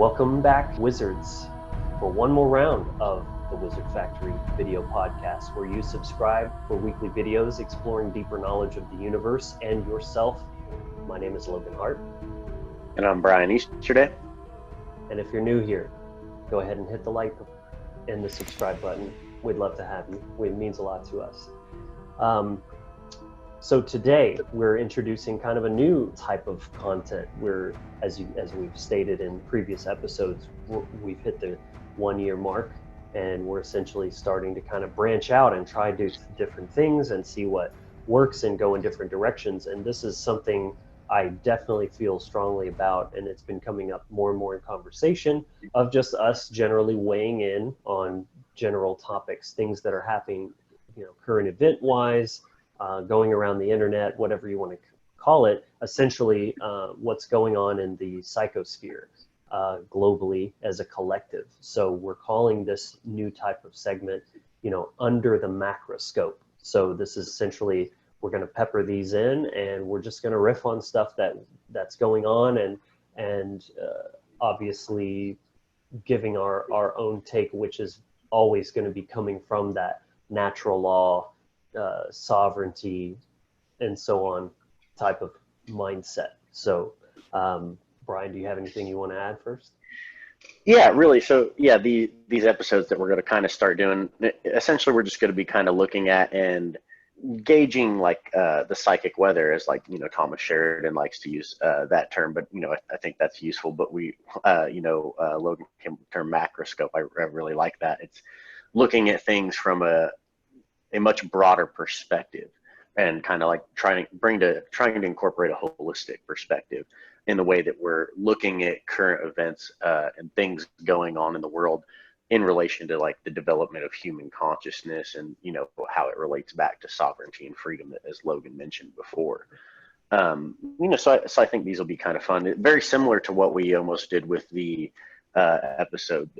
Welcome back, Wizards, for one more round of the Wizard Factory video podcast, where you subscribe for weekly videos exploring deeper knowledge of the universe and yourself. My name is Logan Hart. And I'm Bryan Easterday. And if you're new here, go ahead and hit the like and the subscribe button. We'd love to have you. It means a lot to us. So today we're introducing kind of a new type of content where, as we've stated in previous episodes, we've hit the 1 year mark, and we're essentially starting to kind of branch out and try to do different things and see what works and go in different directions. And this is something I definitely feel strongly about, and it's been coming up more and more in conversation of just us generally weighing in on general topics, things that are happening, current event wise, going around the internet, whatever you want to call it, essentially what's going on in the psychosphere globally as a collective. So we're calling this new type of segment, under the macroscope. So this is essentially, we're going to pepper these in, and we're just going to riff on stuff that's going on, and obviously giving our own take, which is always going to be coming from that natural law, sovereignty, and so on type of mindset. So, Bryan, do you have anything you want to add first? Yeah, really. So, yeah, these episodes that we're going to kind of start doing, essentially, we're just going to be kind of looking at and gauging the psychic weather, as Thomas Sheridan likes to use that term, but I think that's useful. But we Logan came term macroscope. I really like that. It's looking at things from a much broader perspective, and kind of trying to incorporate a holistic perspective in the way that we're looking at current events and things going on in the world in relation to the development of human consciousness, and how it relates back to sovereignty and freedom, as Logan mentioned before. So I think these will be kind of fun, very similar to what we almost did with the episode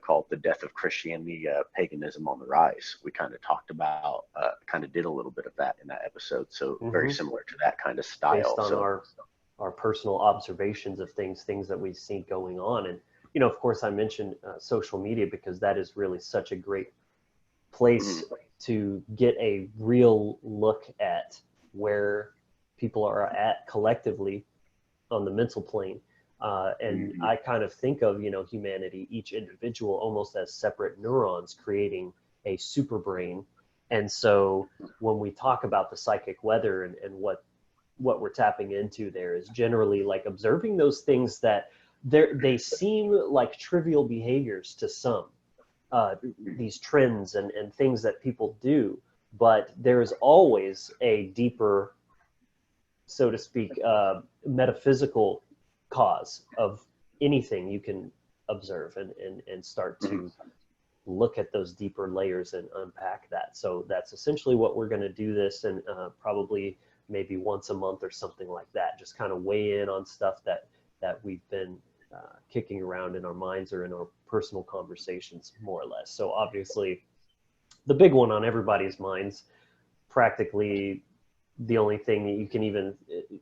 called "The Death of Christianity, Paganism on the Rise." We kind of talked about, did a little bit of that in that episode. So very similar to that kind of style. Based on our personal observations of things that we see going on. And, of course, I mentioned social media because that is really such a great place to get a real look at where people are at collectively on the mental plane. And I kind of think of, humanity, each individual, almost as separate neurons creating a super brain. And so when we talk about the psychic weather and what we're tapping into there is generally observing those things that they seem like trivial behaviors to some, these trends and things that people do, but there is always a deeper, so to speak, metaphysical cause of anything you can observe and start to look at those deeper layers and unpack that. So that's essentially what we're going to do this, and probably maybe once a month or something like that, just kind of weigh in on stuff that we've been kicking around in our minds or in our personal conversations, more or less. So obviously the big one on everybody's minds, practically the only thing that you can even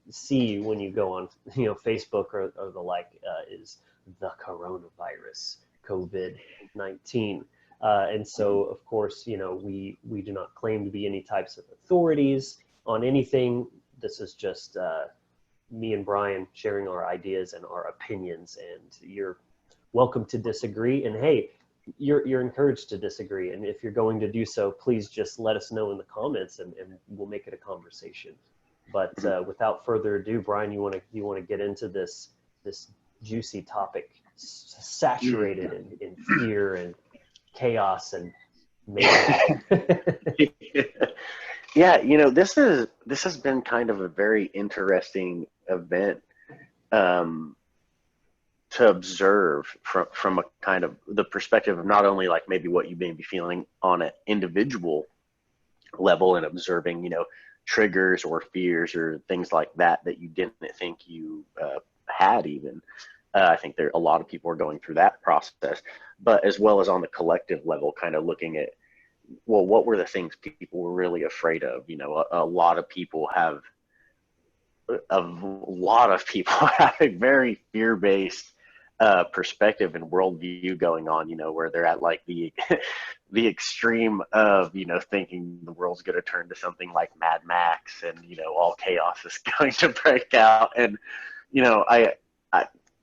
see when you go on, Facebook or the like, is the coronavirus, COVID-19. And so, of course, we do not claim to be any types of authorities on anything. This is just me and Bryan sharing our ideas and our opinions, and you're welcome to disagree. And hey, you're encouraged to disagree, and if you're going to do so, please just let us know in the comments, and we'll make it a conversation. But without further ado, Bryan, you want to get into this juicy topic, saturated in fear and chaos and mayhem. Yeah, this has been kind of a very interesting event to observe from a kind of the perspective of not only maybe what you may be feeling on an individual level, and observing triggers or fears or things like that you didn't think you had even. I think a lot of people are going through that process, but as well as on the collective level, kind of looking at, well, what were the things people were really afraid of? A lot of people have a very fear-based perspective and worldview going on, where they're at like the the extreme of, thinking the world's going to turn to something like Mad Max and, all chaos is going to break out. And, I,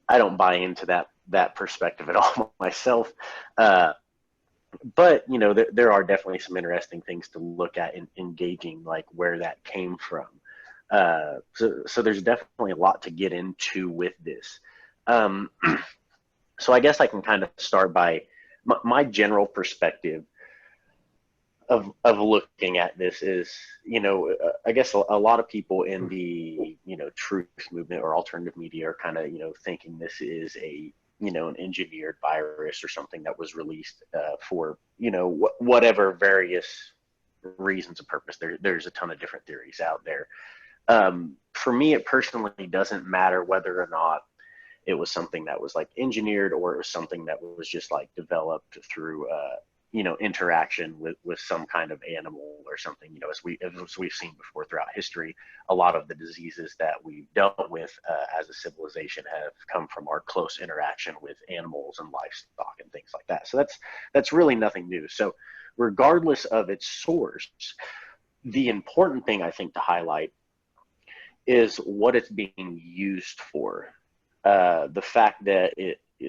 I don't buy into that perspective at all myself. But, there are definitely some interesting things to look at in engaging, like where that came from. So there's definitely a lot to get into with this. So I guess I can kind of start by my general perspective of looking at this is, I guess a lot of people in the, truth movement or alternative media are kind of, thinking this is an engineered virus or something that was released for, whatever various reasons or purpose. There's a ton of different theories out there. For me, it personally doesn't matter whether or not it was something that was like engineered or it was something that was just like developed through interaction with some kind of animal or something. As we've seen before throughout history, a lot of the diseases that we've dealt with as a civilization have come from our close interaction with animals and livestock and things like that. So that's really nothing new. So regardless of its source, the important thing I think to highlight is what it's being used for. The fact that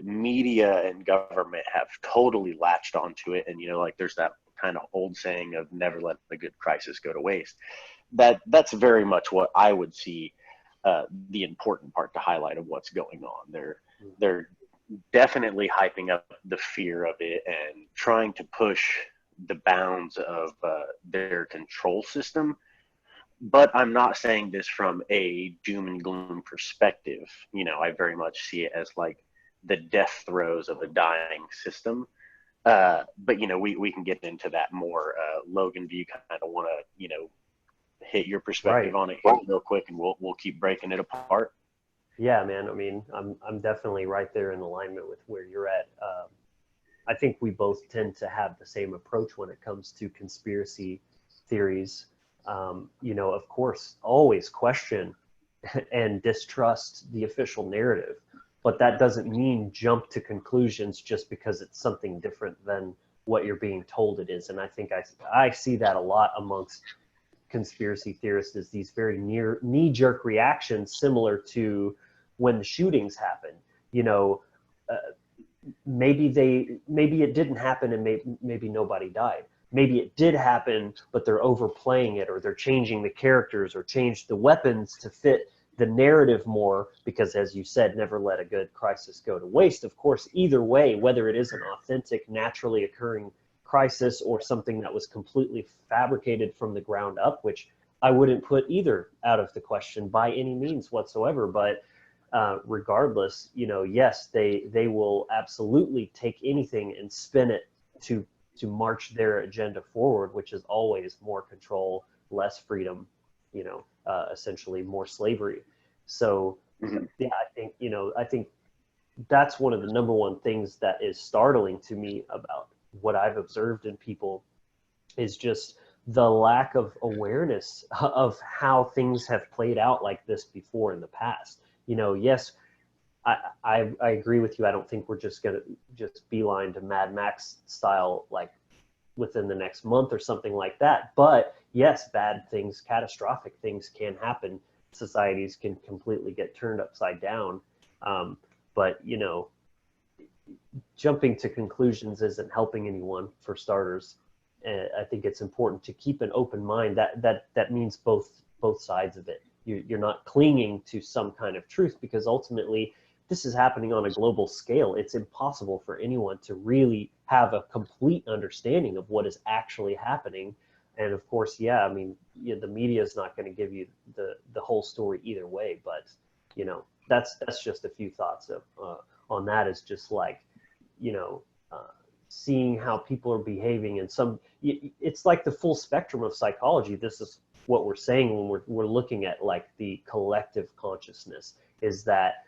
media and government have totally latched onto it, and like there's that kind of old saying of never let a good crisis go to waste. That's very much what I would see the important part to highlight of what's going on. They're definitely hyping up the fear of it and trying to push the bounds of their control system. But I'm not saying this from a doom and gloom perspective. I very much see it as like the death throes of a dying system. But, we can get into that more. Logan, do you kind of want to, hit your perspective on it here real quick, and we'll keep breaking it apart? Yeah, man. I mean, I'm definitely right there in alignment with where you're at. I think we both tend to have the same approach when it comes to conspiracy theories. Of course, always question and distrust the official narrative, but that doesn't mean jump to conclusions just because it's something different than what you're being told it is. And I think I see that a lot amongst conspiracy theorists, is these very knee-jerk reactions, similar to when the shootings happen. Maybe it didn't happen and maybe nobody died. Maybe it did happen, but they're overplaying it, or they're changing the characters or change the weapons to fit the narrative more, because, as you said, never let a good crisis go to waste. Of course, either way, whether it is an authentic, naturally occurring crisis or something that was completely fabricated from the ground up, which I wouldn't put either out of the question by any means whatsoever. But regardless, yes, they will absolutely take anything and spin it to march their agenda forward, which is always more control, less freedom, essentially more slavery. So yeah, I think that's one of the number one things that is startling to me about what I've observed in people, is just the lack of awareness of how things have played out like this before in the past. Yes, I agree with you. I don't think we're just going to just beeline to Mad Max style, like within the next month or something like that. But yes, bad things, catastrophic things can happen. Societies can completely get turned upside down. But, jumping to conclusions isn't helping anyone, for starters. I think it's important to keep an open mind. That means both sides of it. You're not clinging to some kind of truth, because ultimately this is happening on a global scale. It's impossible for anyone to really have a complete understanding of what is actually happening. And of course, the media is not going to give you the whole story either way. But that's just a few thoughts on that. Is just like, seeing how people are behaving, and it's like the full spectrum of psychology. This is what we're saying when we're looking at like the collective consciousness, is that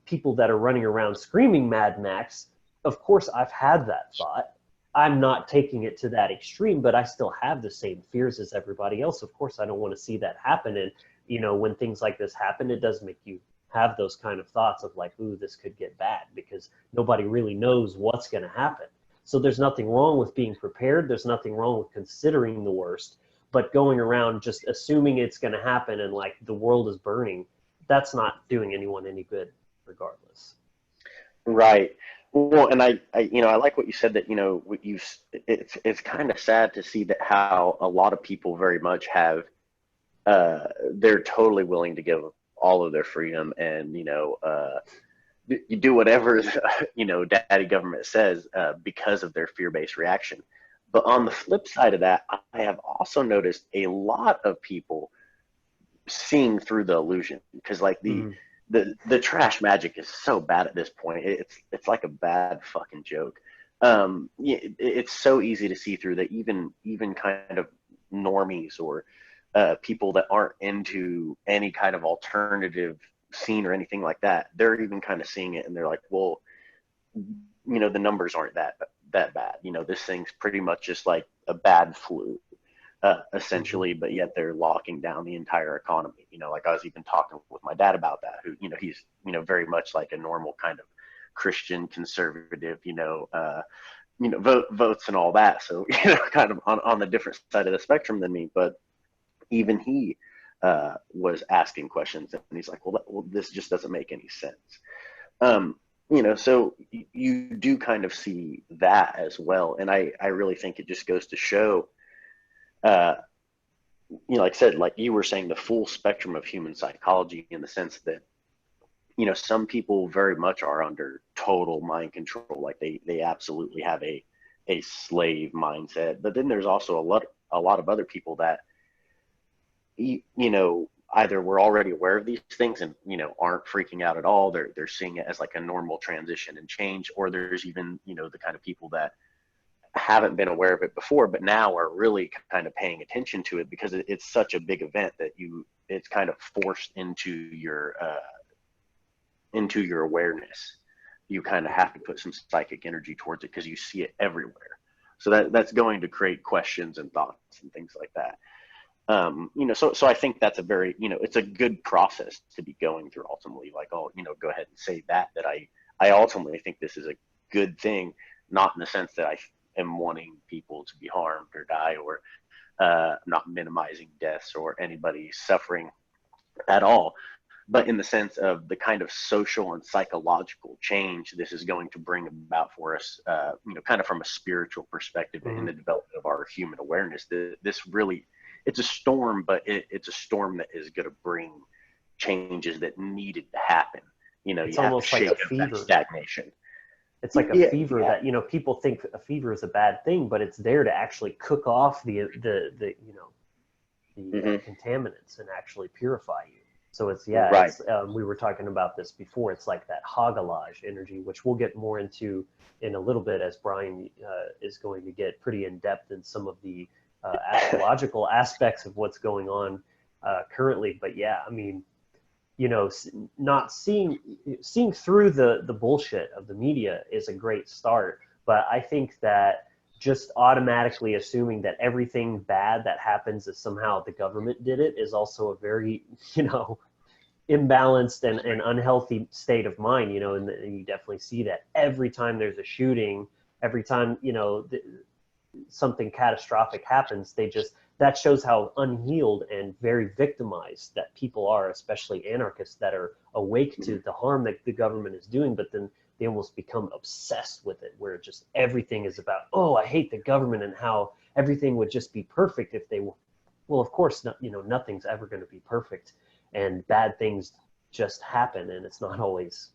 people that are running around screaming Mad Max, of course I've had that thought. I'm not taking it to that extreme, but I still have the same fears as everybody else. Of course, I don't want to see that happen. And when things like this happen, it does make you have those kind of thoughts of like, ooh, this could get bad, because nobody really knows what's going to happen. So there's nothing wrong with being prepared. There's nothing wrong with considering the worst, but going around just assuming it's going to happen and like the world is burning, that's not doing anyone any good regardless. Right. Well, and I like what you said that, it's kind of sad to see that how a lot of people very much have, they're totally willing to give all of their freedom and, you do whatever, daddy government says, because of their fear-based reaction. But on the flip side of that, I have also noticed a lot of people seeing through the illusion, because like the trash magic is so bad at this point. It's like a bad fucking joke. It's so easy to see through that even kind of normies or people that aren't into any kind of alternative scene or anything like that, they're even kind of seeing it and they're like, well, the numbers aren't that bad. This thing's pretty much just like a bad flu, essentially, but yet they're locking down the entire economy. Like I was even talking with my dad about that, who, he's, very much like a normal kind of Christian conservative, votes and all that. So, kind of on the different side of the spectrum than me, but even he was asking questions, and he's like, well, this just doesn't make any sense. So you do kind of see that as well. And I really think it just goes to show, like I said, like you were saying, the full spectrum of human psychology, in the sense that, some people very much are under total mind control. Like they absolutely have a slave mindset. But then there's also a lot of other people that, either we're already aware of these things and, aren't freaking out at all. They're seeing it as like a normal transition and change. Or there's even, the kind of people that haven't been aware of it before, but now are really kind of paying attention to it, because it's such a big event that it's kind of forced into your awareness. You kind of have to put some psychic energy towards it because you see it everywhere. So that's going to create questions and thoughts and things like that. So I think that's a very, it's a good process to be going through ultimately. Like, oh, go ahead and say that I ultimately think this is a good thing, not in the sense that I am wanting people to be harmed or die, or not minimizing deaths or anybody suffering at all, but in the sense of the kind of social and psychological change this is going to bring about for us, kind of from a spiritual perspective in the development of our human awareness. This really, it's a storm, but it's a storm that is going to bring changes that needed to happen. It's you have to almost like shake a up that fever. stagnation. It's like a fever that, people think a fever is a bad thing, but it's there to actually cook off the contaminants and actually purify you. So it's, Right. we were talking about this before. It's like that Hagalage energy, which we'll get more into in a little bit, as Bryan is going to get pretty in depth in some of the astrological aspects of what's going on currently. But yeah, I mean, not seeing through the bullshit of the media is a great start. But I think that just automatically assuming that everything bad that happens is somehow the government did it is also a very, imbalanced and unhealthy state of mind, and you definitely see that every time there's a shooting, every time, something catastrophic happens, that shows how unhealed and very victimized that people are, especially anarchists that are awake to the harm that the government is doing, but then they almost become obsessed with it, where just everything is about, oh, I hate the government, and how everything would just be perfect if they were. Well, of course, nothing's ever going to be perfect, and bad things just happen, and it's not always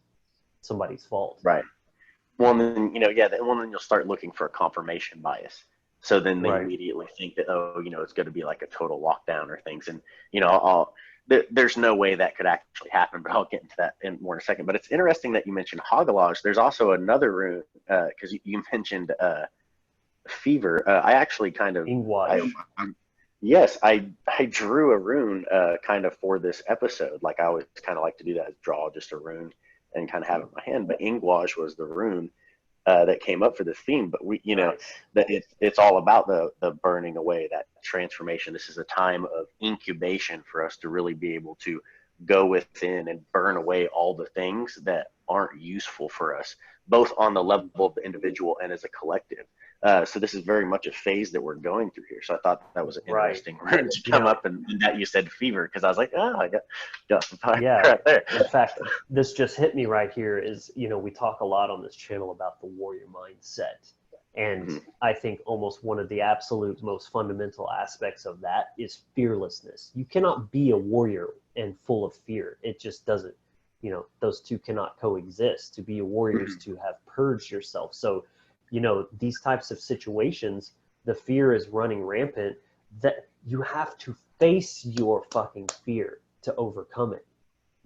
somebody's fault. Right. Well, then, then you'll start looking for a confirmation bias. So then they immediately think that, it's going to be like a total lockdown or things. And, there's no way that could actually happen, but I'll get into that in more in a second. But it's interesting that you mentioned Hagalage. There's also another rune, because you mentioned fever. I actually kind of, yes, I drew a rune kind of for this episode. Like I always kind of like to do that, draw just a rune and kind of have it in my hand. But Ingwash was the rune that came up for this theme. But that it's all about the burning away, that transformation. This is a time of incubation for us to really be able to go within and burn away all the things that aren't useful for us, both on the level of the individual and as a collective. So this is very much a phase that we're going through here. So I thought that was an interesting word to come up, and that you said fever, because I was like, oh, I got some fire right there. In fact, this just hit me right here is, you know, we talk a lot on this channel about the warrior mindset. And I think almost one of the absolute most fundamental aspects of that is fearlessness. You cannot be a warrior and full of fear. It just doesn't, you know, those two cannot coexist. To be a warrior is to have purged yourself. So, you know, these types of situations, the fear is running rampant, that you have to face your fucking fear to overcome it.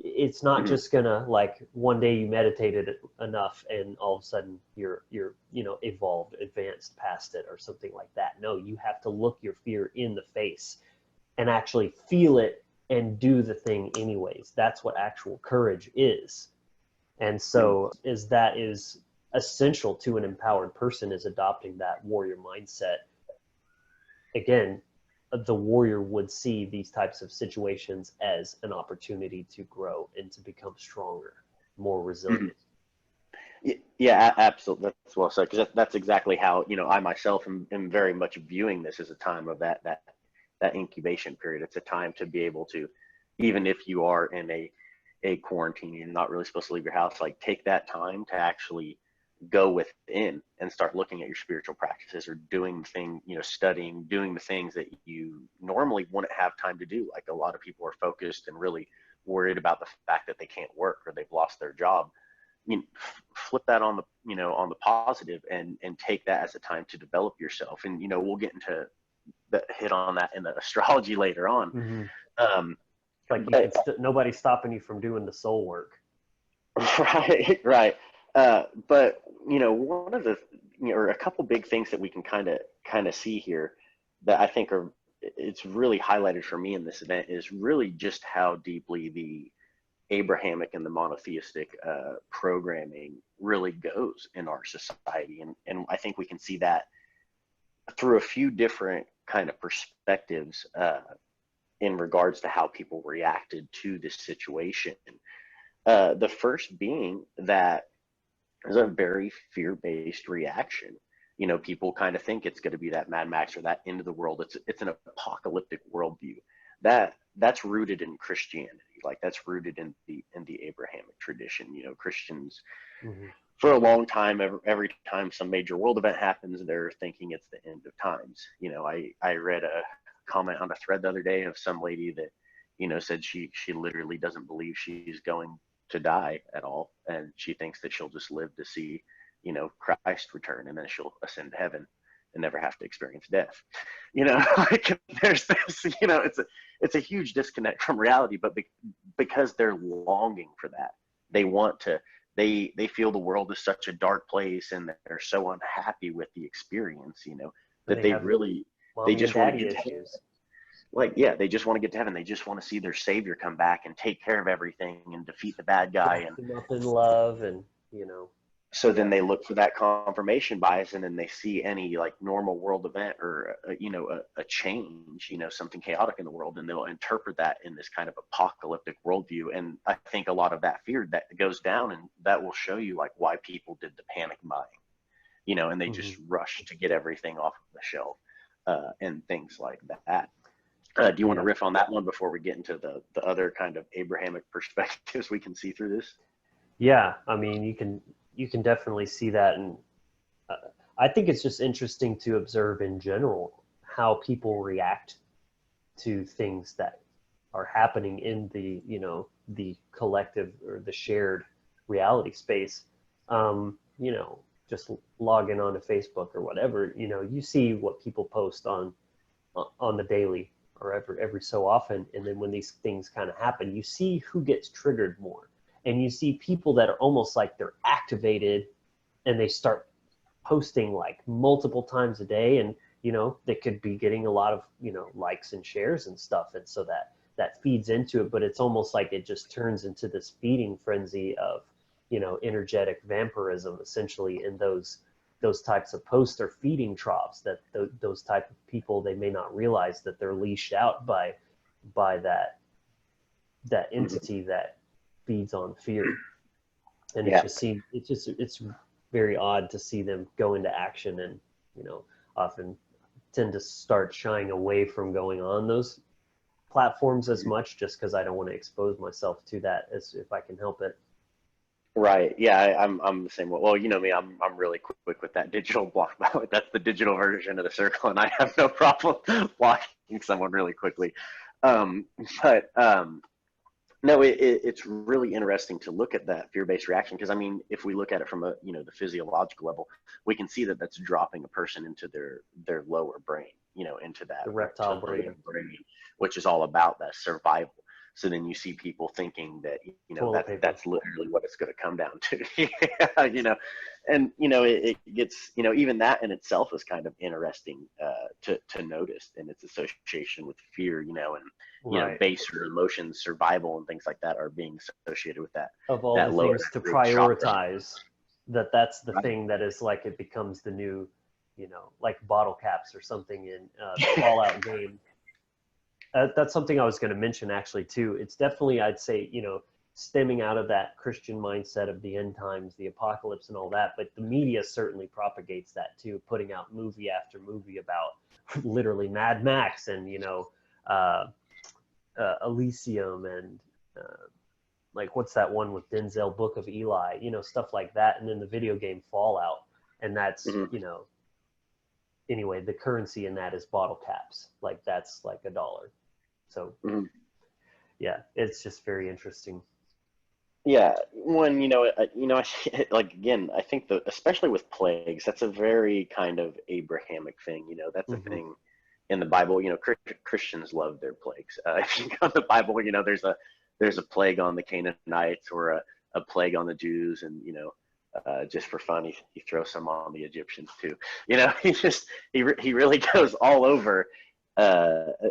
It's not just gonna, like, one day you meditated enough and all of a sudden you're you know, evolved, advanced past it or something like that. No, you have to look your fear in the face and actually feel it and do the thing anyways. That's what actual courage is. And so that is essential to an empowered person, is adopting that warrior mindset. Again, the warrior would see these types of situations as an opportunity to grow and to become stronger, more resilient. Yeah, absolutely. That's well said, because that's exactly how, you know, I myself am very much viewing this as a time of that incubation period. It's a time to be able to, even if you are in a quarantine, you're not really supposed to leave your house, like, take that time to actually go within and start looking at your spiritual practices, or doing things, you know, studying, doing the things that you normally wouldn't have time to do. Like, a lot of people are focused and really worried about the fact that they can't work or they've lost their job. You know, flip that on the, you know, on the positive, and take that as a time to develop yourself. And, you know, we'll get into hit on that in the astrology later on. Like, nobody's stopping you from doing the soul work. Right. But, you know, one of the, you know, or a couple big things that we can kind of see here that I think it's really highlighted for me in this event, is really just how deeply the Abrahamic and the monotheistic programming really goes in our society. And I think we can see that through a few different kind of perspectives in regards to how people reacted to this situation. The first being that there's a very fear-based reaction. You know, people kind of think it's going to be that Mad Max or that end of the world. It's an apocalyptic worldview that's rooted in Christianity. Like, that's rooted in the Abrahamic tradition. You know, Christians for a long time, every time some major world event happens, they're thinking it's the end of times. You know, I read a comment on a thread the other day of some lady that, you know, said she literally doesn't believe she's going to die at all, and she thinks that she'll just live to see, you know, Christ return, and then she'll ascend to heaven and never have to experience death. You know, like, there's this, you know, it's a huge disconnect from reality. But because they're longing for that, they want to, they feel the world is such a dark place, and they're so unhappy with the experience, you know, that they really, they just want to get to heaven. Like, yeah, they just want to get to heaven. They just want to see their savior come back and take care of everything and defeat the bad guy, and them up in love, and, you know. So then they look for that confirmation bias, and then they see any, like, normal world event or you know, a change, you know, something chaotic in the world, and they'll interpret that in this kind of apocalyptic worldview. And I think a lot of that fear that goes down, and that will show you, like, why people did the panic buying, you know, and they just rush to get everything off of the shelf and things like that. Do you want to riff on that one before we get into the other kind of Abrahamic perspectives we can see through this? Yeah, I mean, you can definitely see that. And I think it's just interesting to observe in general how people react to things that are happening in the, you know, the collective or the shared reality space. You know, just log in onto Facebook or whatever, you know, you see what people post on the daily or every so often. And then when these things kind of happen, you see who gets triggered more. And you see people that are almost like they're activated, and they start posting like multiple times a day, and, you know, they could be getting a lot of, you know, likes and shares and stuff. And so that feeds into it, but it's almost like it just turns into this feeding frenzy of, you know, energetic vampirism, essentially. In those types of posts are feeding troughs that those type of people, they may not realize that they're leashed out by that entity that feeds on fear. And Yeah. it's very odd to see them go into action, and often tend to start shying away from going on those platforms as much, just because I don't want to expose myself to that as if I can help it. Right. Yeah, I'm the same way. Well, you know me, I'm really quick with that digital block. That's the digital version of the circle, and I have no problem blocking someone really quickly. Um, but no, it's really interesting to look at that fear-based reaction, because I mean, if we look at it from the physiological level, we can see that that's dropping a person into their lower brain, into that The reptile brain, which is all about that survival. So then you see people thinking that toilet paper. that's literally what it's going to come down to. Yeah, and it gets even that in itself is kind of interesting to notice, in its association with fear, and Right. baser emotions, survival, and things like that are being associated with that. Of all that the lower things to chakra. prioritize, that's the Right. thing that is like, it becomes the new, like bottle caps or something in the Fallout game. That's something I was going to mention actually too. It's definitely, I'd say, stemming out of that Christian mindset of the end times, the apocalypse and all that. But the media certainly propagates that too, putting out movie after movie about literally Mad Max and, uh, Elysium and like, what's that one with Denzel, Book of Eli, stuff like that. And then the video game Fallout. And that's, Mhm. Anyway, the currency in that is bottle caps. Like, that's like $1. So Mhm. yeah, it's just very interesting. Yeah, one, like again, I think that especially with plagues, that's a very kind of Abrahamic thing. That's a Hmm. thing in the Bible. Christians love their plagues. If you go to the Bible, there's a plague on the Canaanites, or a plague on the Jews, and just for fun, he throws some on the Egyptians too. He really goes all over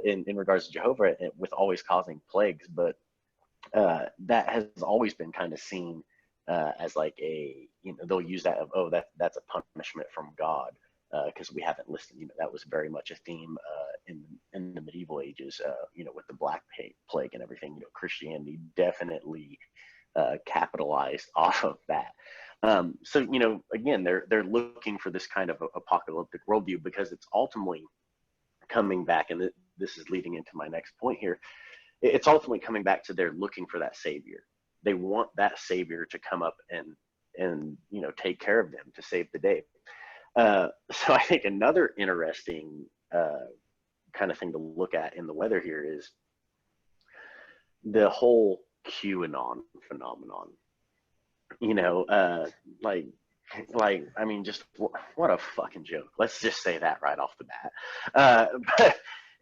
in regards to Jehovah, with always causing plagues, but that has always been kind of seen as like they'll use that of, oh, that's a punishment from God, because we haven't listened. That was very much a theme in the medieval ages, with the Black Plague and everything. Christianity definitely capitalized off of that. So again, they're looking for this kind of apocalyptic worldview, because it's ultimately coming back, and this is leading into my next point here. It's ultimately coming back to, they're looking for that savior. They want that savior to come up and take care of them, to save the day. So I think another interesting kind of thing to look at in the weather here is the whole QAnon phenomenon. Like I mean, just what a fucking joke. Let's just say that right off the bat. But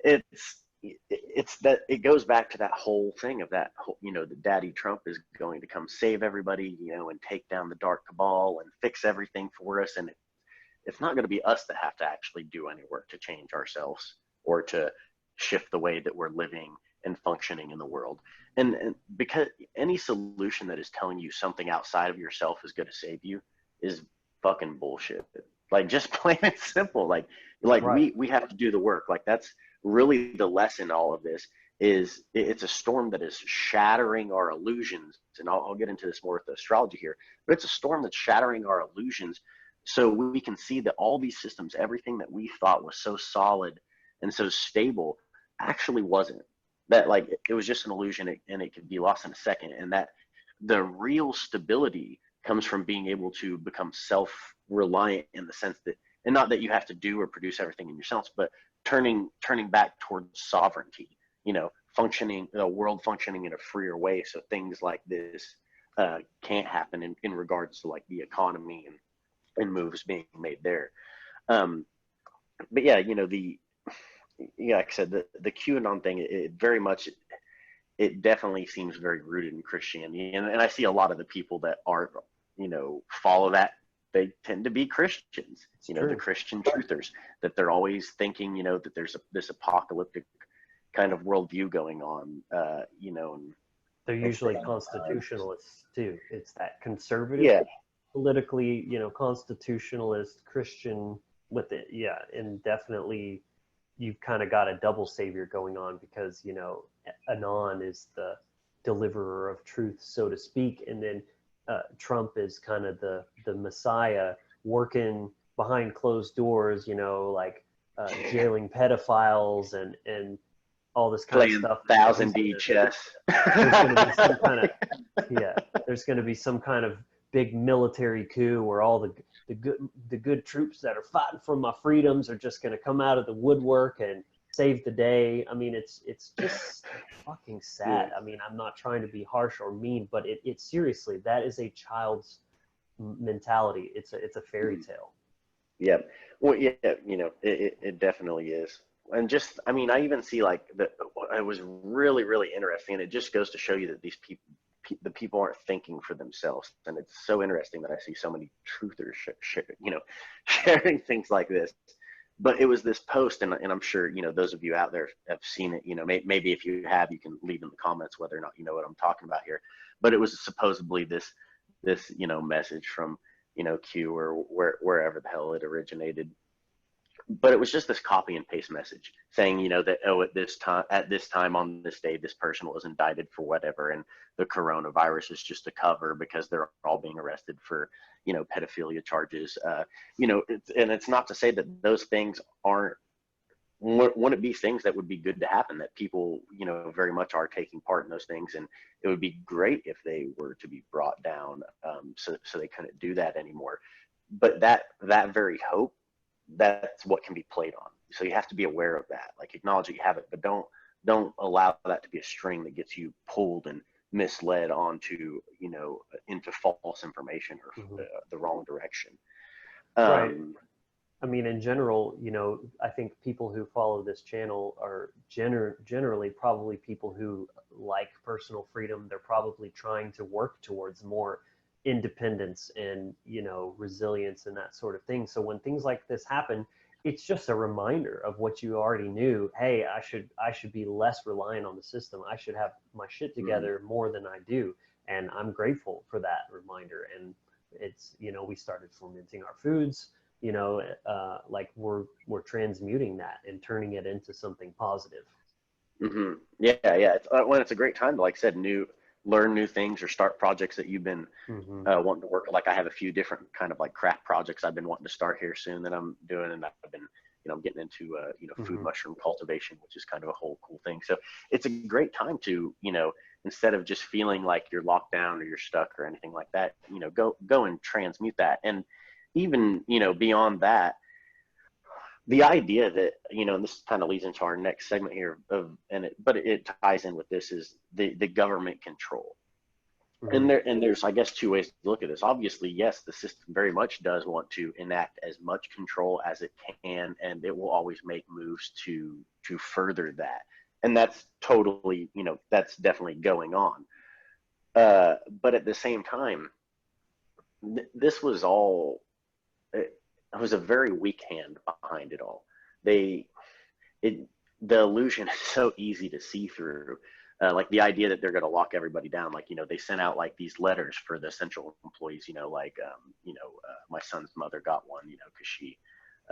it's that it goes back to that whole thing of that whole, that Daddy Trump is going to come save everybody, and take down the dark cabal and fix everything for us. And it's not going to be us that have to actually do any work to change ourselves, or to shift the way that we're living and functioning in the world. And because any solution that is telling you something outside of yourself is going to save you is fucking bullshit. Like, just plain and simple. Like Right. we have to do the work. Like, that's really the lesson in all of this. Is it's a storm that is shattering our illusions. And I'll get into this more with the astrology here, but it's a storm that's shattering our illusions, so we can see that all these systems, everything that we thought was so solid and so stable, actually wasn't. That, like, it was just an illusion, and it could be lost in a second. And that the real stability comes from being able to become self-reliant, in the sense that, and not that you have to do or produce everything in yourselves, but turning back towards sovereignty, functioning, the world functioning in a freer way, so things like this can't happen in regards to, like, the economy and moves being made there. But yeah, like I said, the QAnon thing, it very much, it definitely seems very rooted in Christianity. And I see a lot of the people that are, follow that, they tend to be Christians, It's the true. Christian truthers, that they're always thinking, that there's this apocalyptic kind of worldview going on, and They're things usually that, constitutionalists too. It's that conservative, yeah, politically, constitutionalist Christian with it. Yeah. And definitely you've kind of got a double savior going on, because, Anon is the deliverer of truth, so to speak. And then Trump is kind of the messiah working behind closed doors, you know, like jailing pedophiles and all this kind of Playing stuff. 1000D chess. There's going to be some kind of, yeah, there's going to be some kind of big military coup where all the good troops that are fighting for my freedoms are just going to come out of the woodwork and save the day. I mean, it's just fucking sad. I mean, I'm not trying to be harsh or mean, but it seriously, that is a child's mentality. It's a fairy tale. Yeah. Well, yeah, you know, it definitely is. And just, I mean, I even see like it was really, really interesting. And it just goes to show you that these people, the people aren't thinking for themselves. And it's so interesting that I see so many truthers, you know, sharing things like this. But it was this post, and I'm sure, you know, those of you out there have seen it. You know, maybe if you have, you can leave in the comments whether or not you know what I'm talking about here. But it was supposedly this, you know, message from, you know, Q or wherever the hell it originated. But it was just this copy and paste message saying, you know, that, oh, at this time on this day, this person was indicted for whatever, and the coronavirus is just a cover because they're all being arrested for, you know, pedophilia charges. You know, it's not to say that those things wouldn't be things that would be good to happen, that people, you know, very much are taking part in those things, and it would be great if they were to be brought down, so they couldn't do that anymore. But that very hope, that's what can be played on. So you have to be aware of that. Like, acknowledge that you have it, but don't allow that to be a string that gets you pulled and misled onto, you know, into false information or the wrong direction. Right. I mean, in general, you know, I think people who follow this channel are generally probably people who like personal freedom. They're probably trying to work towards more independence and, you know, resilience and that sort of thing. So when things like this happen, it's just a reminder of what you already knew. Hey, I should be less reliant on the system. I should have my shit together more than I do. And I'm grateful for that reminder. And it's, you know, we started fermenting our foods, you know, like we're transmuting that and turning it into something positive. Yeah. It's, when it's a great time to, like I said, learn new things or start projects that you've been wanting to work. Like, I have a few different kind of like craft projects I've been wanting to start here soon that I'm doing, and I've been, you know, I'm getting into you know, food mushroom cultivation, which is kind of a whole cool thing. So it's a great time to, you know, instead of just feeling like you're locked down or you're stuck or anything like that, you know, go and transmute that. And even, you know, beyond that, the idea that, you know, and this kind of leads into our next segment here but it ties in with this, is the government control. And there's, I guess, two ways to look at this. Obviously, yes, the system very much does want to enact as much control as it can, and it will always make moves to further that. And that's totally, you know, that's definitely going on. But at the same time, this was all, it was a very weak hand behind it all. The illusion is so easy to see through. Like, the idea that they're going to lock everybody down. Like, you know, they sent out like these letters for the essential employees, you know, like, you know, my son's mother got one, you know, because she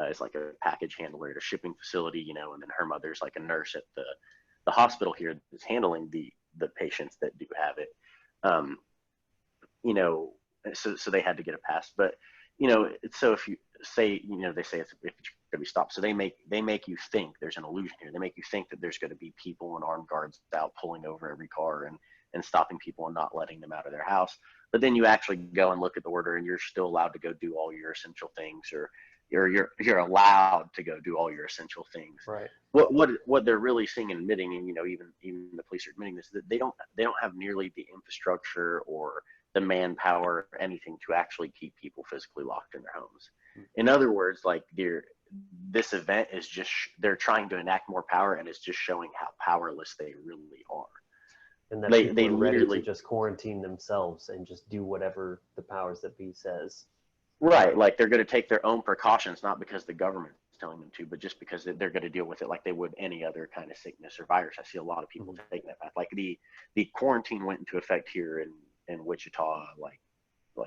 is like a package handler at a shipping facility, you know, and then her mother's like a nurse at the hospital here that's handling the patients that do have it. You know, so they had to get a pass. But, you know, so if you say, you know, they say it's going to be stopped. So they make you think there's an illusion here. They make you think that there's going to be people and armed guards out pulling over every car and stopping people and not letting them out of their house. But then you actually go and look at the order, and you're still allowed to go do all your essential things, or you're allowed to go do all your essential things. Right. What they're really seeing and admitting, and, you know, even the police are admitting this, that they don't have nearly the infrastructure or the manpower or anything to actually keep people physically locked in their homes. In other words, like, this event is just, they're trying to enact more power, and it's just showing how powerless they really are. And that they are ready to just quarantine themselves and just do whatever the powers that be says. Right. Like, they're going to take their own precautions, not because the government is telling them to, but just because they're going to deal with it like they would any other kind of sickness or virus. I see a lot of people taking that path. Like, the quarantine went into effect here in Wichita, like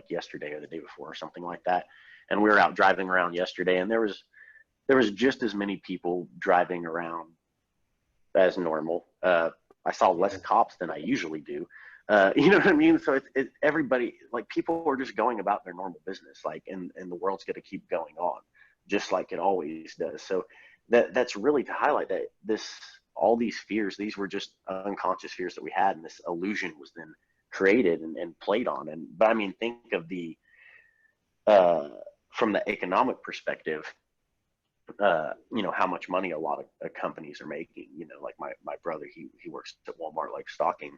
yesterday or the day before or something like that. And we were out driving around yesterday, and there was just as many people driving around as normal. I saw less cops than I usually do. You know what I mean? So everybody, like, people are just going about their normal business, like, and the world's going to keep going on just like it always does. So that's really to highlight that all these fears, these were just unconscious fears that we had, and this illusion was then created and played on. But I mean, think of from the economic perspective, you know, how much money a lot of companies are making. You know, like my brother, he works at Walmart, like stocking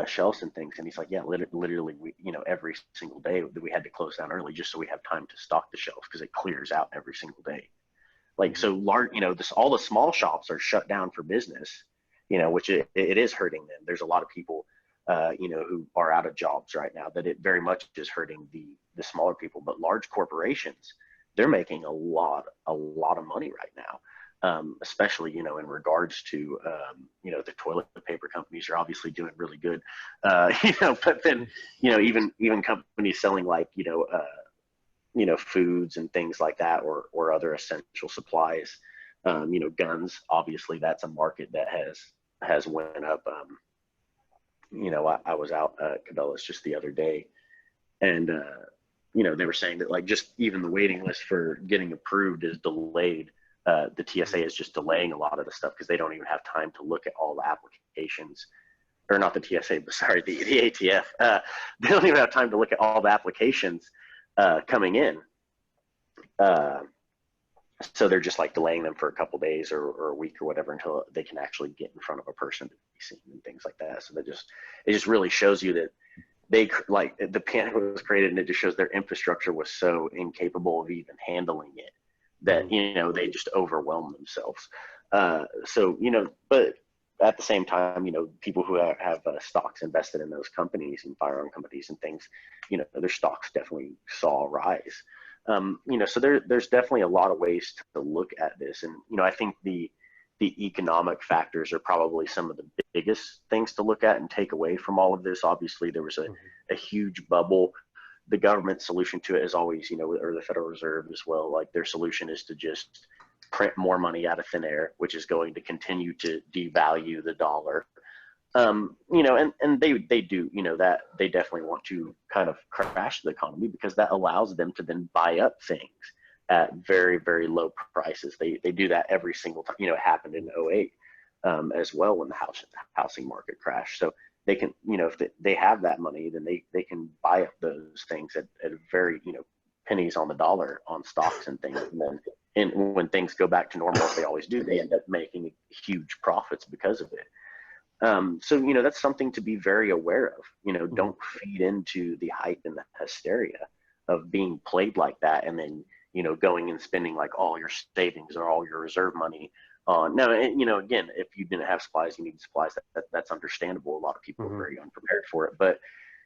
shelves and things, and he's like, yeah, literally, we, you know, every single day we had to close down early just so we have time to stock the shelves because it clears out every single day. Like, so large, you know, all the small shops are shut down for business, you know, which it is hurting them. There's a lot of people, you know, who are out of jobs right now, that it very much is hurting the smaller people. But large corporations, they're making a lot of money right now, especially, you know, in regards to, you know, the toilet paper companies are obviously doing really good, you know, but then, you know, even companies selling, like, you know, foods and things like that, or other essential supplies, you know, guns, obviously that's a market that has went up. You know, I was out at Cabela's just the other day, and, you know, they were saying that, like, just even the waiting list for getting approved is delayed. The TSA is just delaying a lot of the stuff because they don't even have time to look at all the applications, or not the TSA, but sorry, the ATF. They don't even have time to look at all the applications coming in. So they're just, like, delaying them for a couple days or a week or whatever until they can actually get in front of a person to be seen and things like that. So it just really shows you that the panic was created, and it just shows their infrastructure was so incapable of even handling it that, you know, they just overwhelmed themselves. So, you know, but at the same time, you know, people who have stocks invested in those companies and firearm companies and things, you know, their stocks definitely saw a rise. You know, so there's definitely a lot of ways to look at this. And, you know, I think the economic factors are probably some of the biggest things to look at and take away from all of this. Obviously, there was a huge bubble. The government's solution to it is always, you know, or the Federal Reserve as well, like, their solution is to just print more money out of thin air, which is going to continue to devalue the dollar. You know, and they do, you know, that they definitely want to kind of crash the economy because that allows them to then buy up things at very, very low prices. They do that every single time. You know, it happened in 2008 as well, when the housing market crashed. So they can, you know, if they have that money, then they can buy up those things at very, you know, pennies on the dollar on stocks and things. And then when things go back to normal, as they always do, they end up making huge profits because of it. So, you know, that's something to be very aware of. You know, don't feed into the hype and the hysteria of being played like that, and then, you know, going and spending, like, all your savings or all your reserve money on. Now, you know, again, if you didn't have supplies, you need supplies. That's understandable. A lot of people are very unprepared for it, but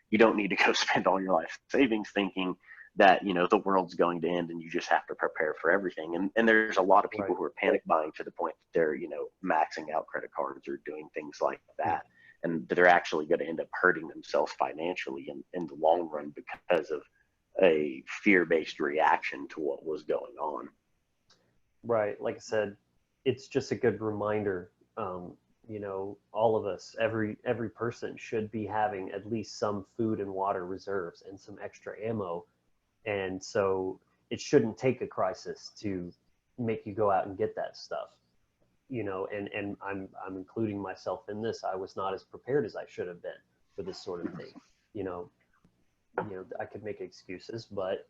you don't need to go spend all your life savings thinking that, you know, the world's going to end and you just have to prepare for everything. And there's a lot of people who are panic buying to the point that they're, you know, maxing out credit cards or doing things like that. And they're actually going to end up hurting themselves financially in the long run because of a fear-based reaction to what was going on. Right. Like I said, it's just a good reminder. You know, all of us, every person should be having at least some food and water reserves and some extra ammo. And so it shouldn't take a crisis to make you go out and get that stuff, you know, and I'm including myself in this. I was not as prepared as I should have been for this sort of thing. You know, I could make excuses, but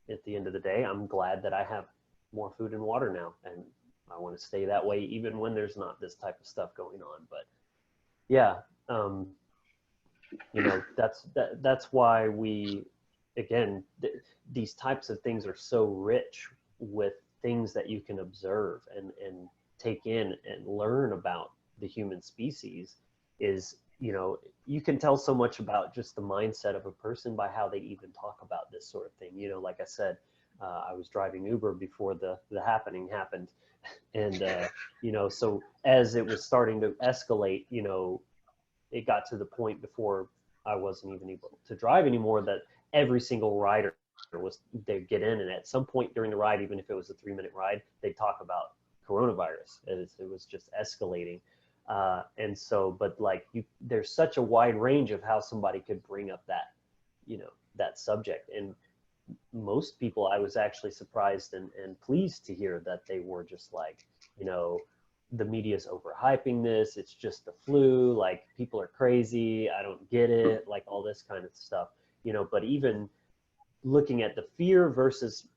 at the end of the day, I'm glad that I have more food and water now, and I want to stay that way even when there's not this type of stuff going on. But yeah, you know, that's why we, again, these types of things are so rich with things that you can observe and take in and learn about the human species. Is, you know, you can tell so much about just the mindset of a person by how they even talk about this sort of thing. You know, like I said, I was driving Uber before the happening happened. And, you know, so as it was starting to escalate, you know, it got to the point before I wasn't even able to drive anymore that every single rider they'd get in, and at some point during the ride, even if it was a 3-minute ride, they'd talk about coronavirus. It was just escalating. And so, but like there's such a wide range of how somebody could bring up that, that subject. And most people, I was actually surprised and pleased to hear that they were just like, the media's overhyping this. It's just the flu. Like, people are crazy. I don't get it. Like, all this kind of stuff, but even looking at the fear versus,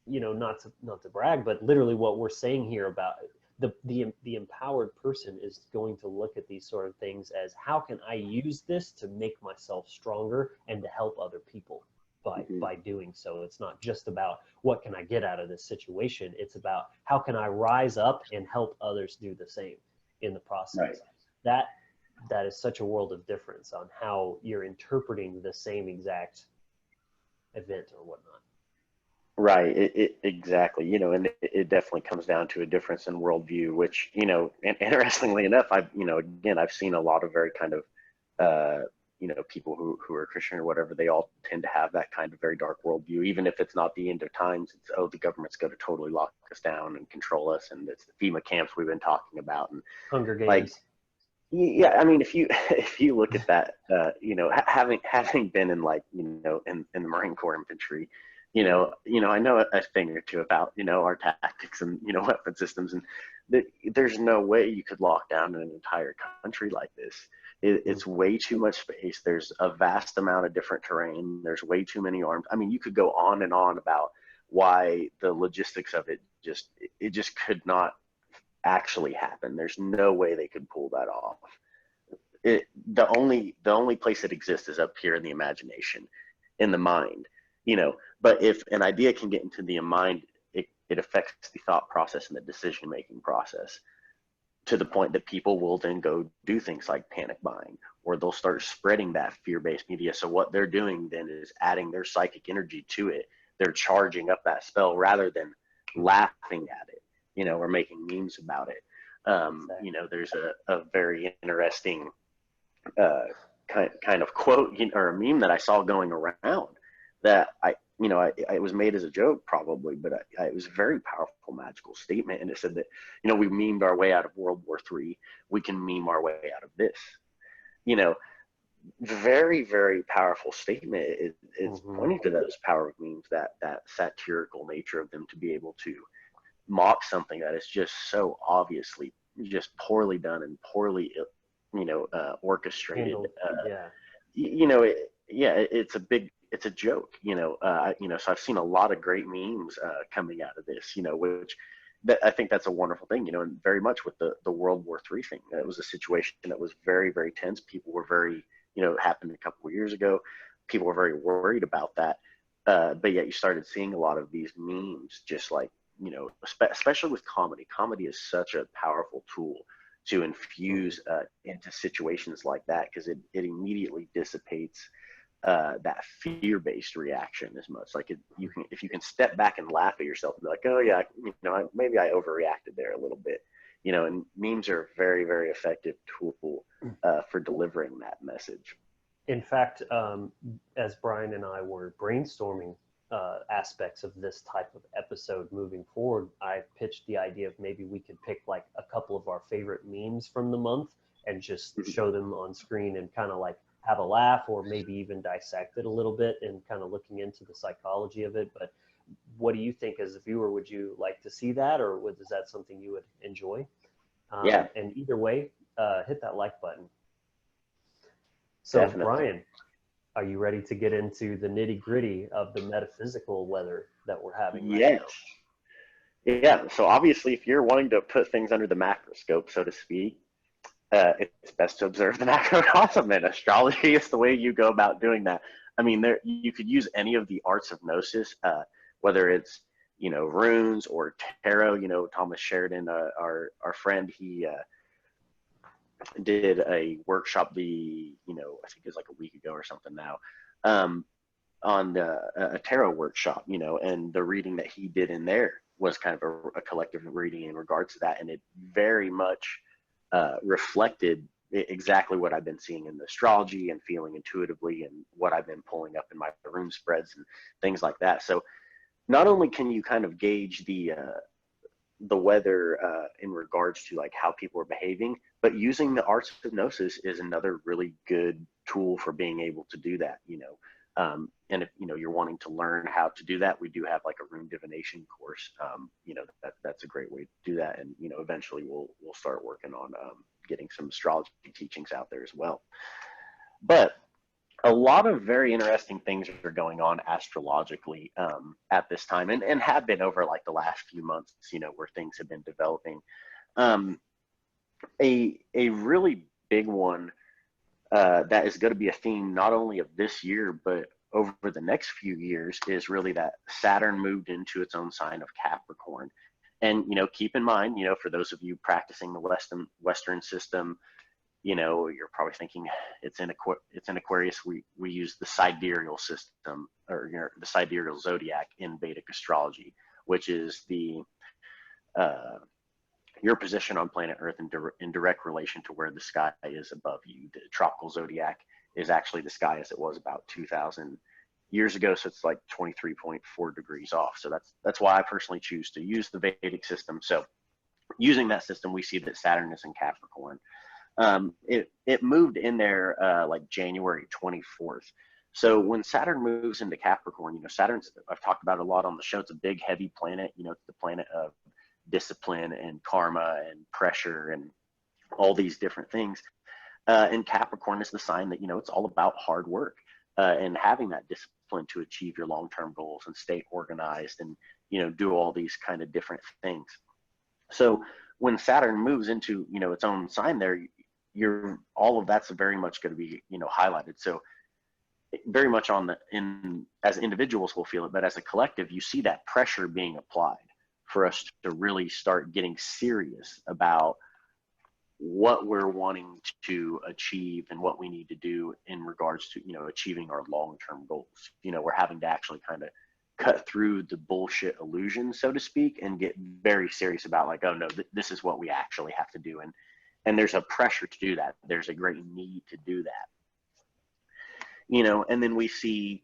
not to brag, but literally what we're saying here about the empowered person is going to look at these sort of things as, how can I use this to make myself stronger and to help other people by doing so. It's not just about what can I get out of this situation. It's about how can I rise up and help others do the same in the process. Right. That is such a world of difference on how you're interpreting the same exact event or whatnot. Right. Exactly. And it definitely comes down to a difference in worldview, which, and interestingly enough, I've seen a lot of very kind of, people who are Christian or whatever, they all tend to have that kind of very dark worldview, even if it's not the end of times. It's, the government's going to totally lock us down and control us. And it's the FEMA camps we've been talking about. And Hunger Games. Like, yeah, I mean, if you look at that, having been in in the Marine Corps infantry, I know a thing or two about, our tactics and, weapon systems, and there's no way you could lock down an entire country like this. It's way too much space. There's a vast amount of different terrain. There's way too many arms. I mean, you could go on and on about why the logistics of it just could not actually happen. There's no way they could pull that off. The only place it exists is up here in the imagination, in the mind, but if an idea can get into the mind, it affects the thought process and the decision-making process, to the point that people will then go do things like panic buying, or they'll start spreading that fear-based media. So what they're doing then is adding their psychic energy to it. They're charging up that spell rather than laughing at it, or making memes about it. There's a very interesting kind of quote or a meme that I saw going around that it was made as a joke probably, but it was a very powerful magical statement. And it said that, we memed our way out of World War III. We can meme our way out of this, very, very powerful statement. It's pointing to those power of memes, that satirical nature of them, to be able to mock something that is just so obviously just poorly done and poorly, orchestrated. It's a joke, so I've seen a lot of great memes coming out of this, which I think that's a wonderful thing, and very much with the World War III thing. It was a situation that was very, very tense. People were very, happened a couple of years ago. People were very worried about that. But yet you started seeing a lot of these memes, just like, especially with comedy. Comedy is such a powerful tool to infuse into situations like that, because it immediately dissipates that fear-based reaction as much. Like, if you can step back and laugh at yourself and be like, oh yeah, maybe I overreacted there a little bit, and memes are a very, very effective tool for delivering that message. In fact, as Bryan and I were brainstorming aspects of this type of episode moving forward, I pitched the idea of maybe we could pick like a couple of our favorite memes from the month and just show them on screen and kind of like have a laugh, or maybe even dissect it a little bit and kind of looking into the psychology of it. But what do you think as a viewer? Would you like to see that, or is that something you would enjoy? Yeah. And either way, hit that like button. So definitely. Bryan, are you ready to get into the nitty gritty of the metaphysical weather that we're having right now? Yeah. So obviously, if you're wanting to put things under the macroscope, so to speak, it's best to observe the macrocosm, and astrology is the way you go about doing that. I mean, you could use any of the arts of gnosis, whether it's, runes or tarot. Thomas Sheridan, our friend, he did a workshop I think it was like a week ago or something now, on a tarot workshop, and the reading that he did in there was kind of a collective reading in regards to that. And it very much reflected exactly what I've been seeing in the astrology and feeling intuitively, and what I've been pulling up in my rune spreads and things like that. So not only can you kind of gauge the weather in regards to like how people are behaving, But using the arts of hypnosis is another really good tool for being able to do that, and if you're wanting to learn how to do that, we do have like a rune divination course. That's a great way to do that, and eventually we'll start working on getting some astrology teachings out there as well. But a lot of very interesting things are going on astrologically at this time, and have been over like the last few months, where things have been developing. A really big one that is going to be a theme not only of this year, but over the next few years, is really that Saturn moved into its own sign of Capricorn. And, keep in mind, for those of you practicing the Western system, you're probably thinking it's in Aquarius. We use the sidereal system, or the sidereal zodiac in Vedic astrology, which is your position on planet Earth in direct relation to where the sky is above you. The tropical zodiac is actually the sky as it was about 2,000 years ago, so it's like 23.4 degrees off. So that's why I personally choose to use the Vedic system. So using that system, we see that Saturn is in Capricorn. It moved in there like January 24th. So when Saturn moves into Capricorn, Saturn's, I've talked about it a lot on the show, it's a big, heavy planet. It's the planet of discipline and karma and pressure and all these different things. And Capricorn is the sign that, it's all about hard work and having that discipline to achieve your long-term goals and stay organized and, do all these kind of different things. So when Saturn moves into, its own sign there, all of that's very much going to be, highlighted. So very much as individuals will feel it, but as a collective, you see that pressure being applied for us to really start getting serious about what we're wanting to achieve and what we need to do in regards to, achieving our long-term goals. We're having to actually kind of cut through the bullshit illusion, so to speak, and get very serious about like, oh no, this is what we actually have to do. And there's a pressure to do that. There's a great need to do that. And then we see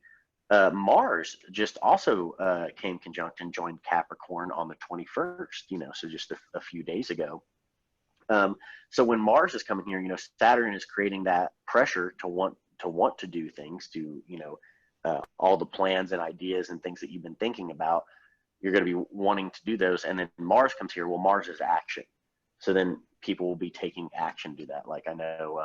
Mars just also came conjunct and joined Capricorn on the 21st, so just a few days ago. So when Mars is coming here, Saturn is creating that pressure to want to do things, to, all the plans and ideas and things that you've been thinking about, you're going to be wanting to do those. And then Mars comes here. Well, Mars is action. So then people will be taking action to do that. Like I know,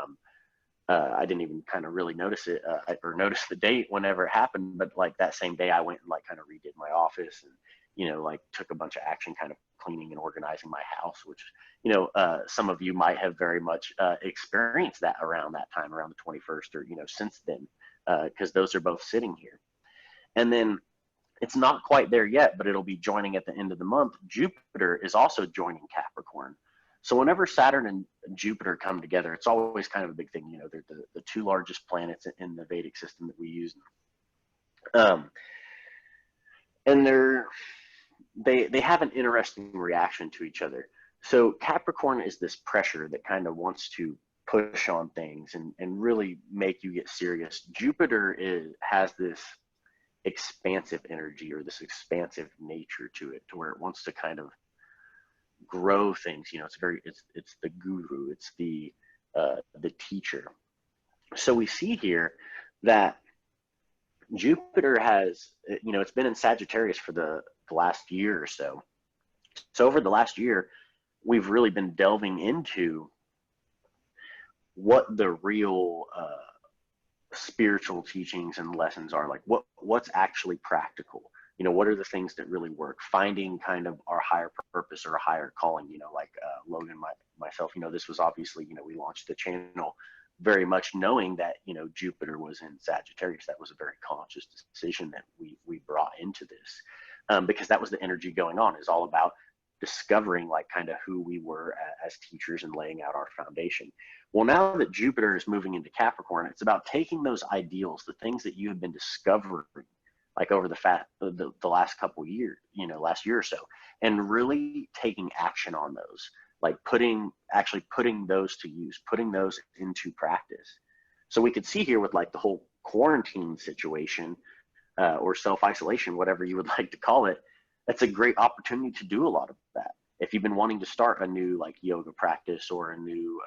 I didn't even kind of really notice it or notice the date whenever it happened, but like that same day I went and like kind of redid my office and, like took a bunch of action kind of cleaning and organizing my house, which, some of you might have very much experienced that around that time, around the 21st or, since then, because those are both sitting here. And then it's not quite there yet, but it'll be joining at the end of the month. Jupiter is also joining Capricorn. So whenever Saturn and Jupiter come together, it's always kind of a big thing. They're the two largest planets in the Vedic system that we use. And they have an interesting reaction to each other. So Capricorn is this pressure that kind of wants to push on things and really make you get serious. Jupiter has this expansive energy or this expansive nature to it, to where it wants to kind of grow things. It's the guru, it's the teacher. So we see here that Jupiter has, it's been in Sagittarius for the last year or so. So over the last year, we've really been delving into what the real spiritual teachings and lessons are, like what's actually practical. What are the things that really work? Finding kind of our higher purpose or a higher calling, like Logan, myself, this was obviously, we launched the channel very much knowing that, Jupiter was in Sagittarius. That was a very conscious decision that we brought into this because that was the energy going on, is all about discovering like kind of who we were as teachers and laying out our foundation. Well, now that Jupiter is moving into Capricorn, it's about taking those ideals, the things that you have been discovering like over the last couple years, last year or so, and really taking action on those, like actually putting those to use, putting those into practice. So we could see here with like the whole quarantine situation or self-isolation, whatever you would like to call it, that's a great opportunity to do a lot of that. if you've been wanting to start a new like yoga practice or a new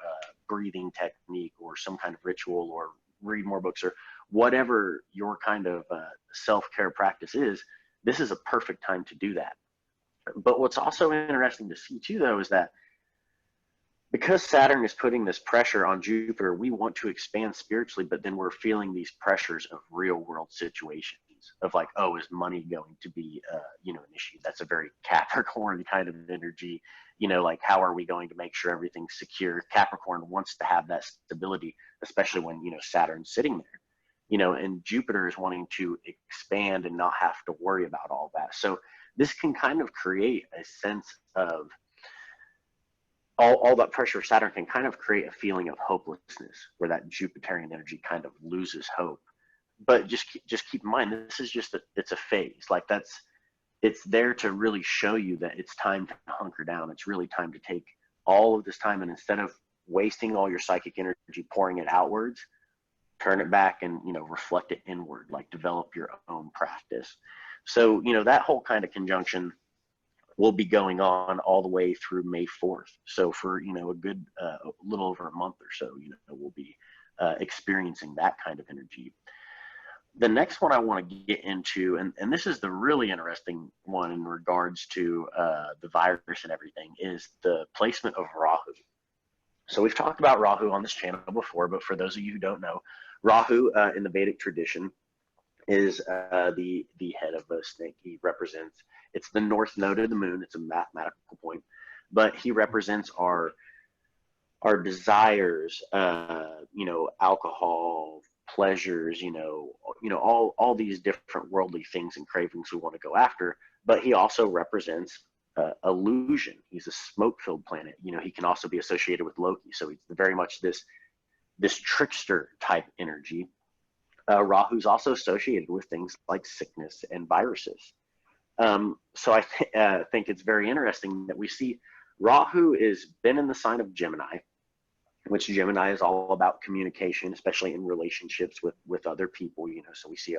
breathing technique or some kind of ritual or read more books or whatever your kind of self-care practice is, this is a perfect time to do that. But what's also interesting to see too, though, is that because Saturn is putting this pressure on Jupiter, we want to expand spiritually, but then we're feeling these pressures of real world situations of like, oh, is money going to be, an issue? That's a very Capricorn kind of energy, like how are we going to make sure everything's secure? Capricorn wants to have that stability, especially when, Saturn's sitting there, and Jupiter is wanting to expand and not have to worry about all that. So this can kind of create a sense of, all that pressure of Saturn can kind of create a feeling of hopelessness where that Jupiterian energy kind of loses hope. But just keep in mind, this is it's a phase. Like it's there to really show you that it's time to hunker down. It's really time to take all of this time, and instead of wasting all your psychic energy pouring it outwards, turn it back and, reflect it inward, like develop your own practice. So, that whole kind of conjunction will be going on all the way through May 4th. So for, a good little over a month or so, we'll be experiencing that kind of energy. The next one I want to get into, and this is the really interesting one in regards to the virus and everything, is the placement of Rahu. So we've talked about Rahu on this channel before, but for those of you who don't know, Rahu in the Vedic tradition is the head of a snake. He represents, it's the north node of the moon. It's a mathematical point, but he represents our desires, alcohol, pleasures, all these different worldly things and cravings we want to go after. But he also represents illusion. He's a smoke-filled planet. He can also be associated with Loki. So he's very much this trickster type energy. Rahu's also associated with things like sickness and viruses. So I think it's very interesting that we see Rahu is been in the sign of Gemini, which Gemini is all about communication, especially in relationships with other people. So we see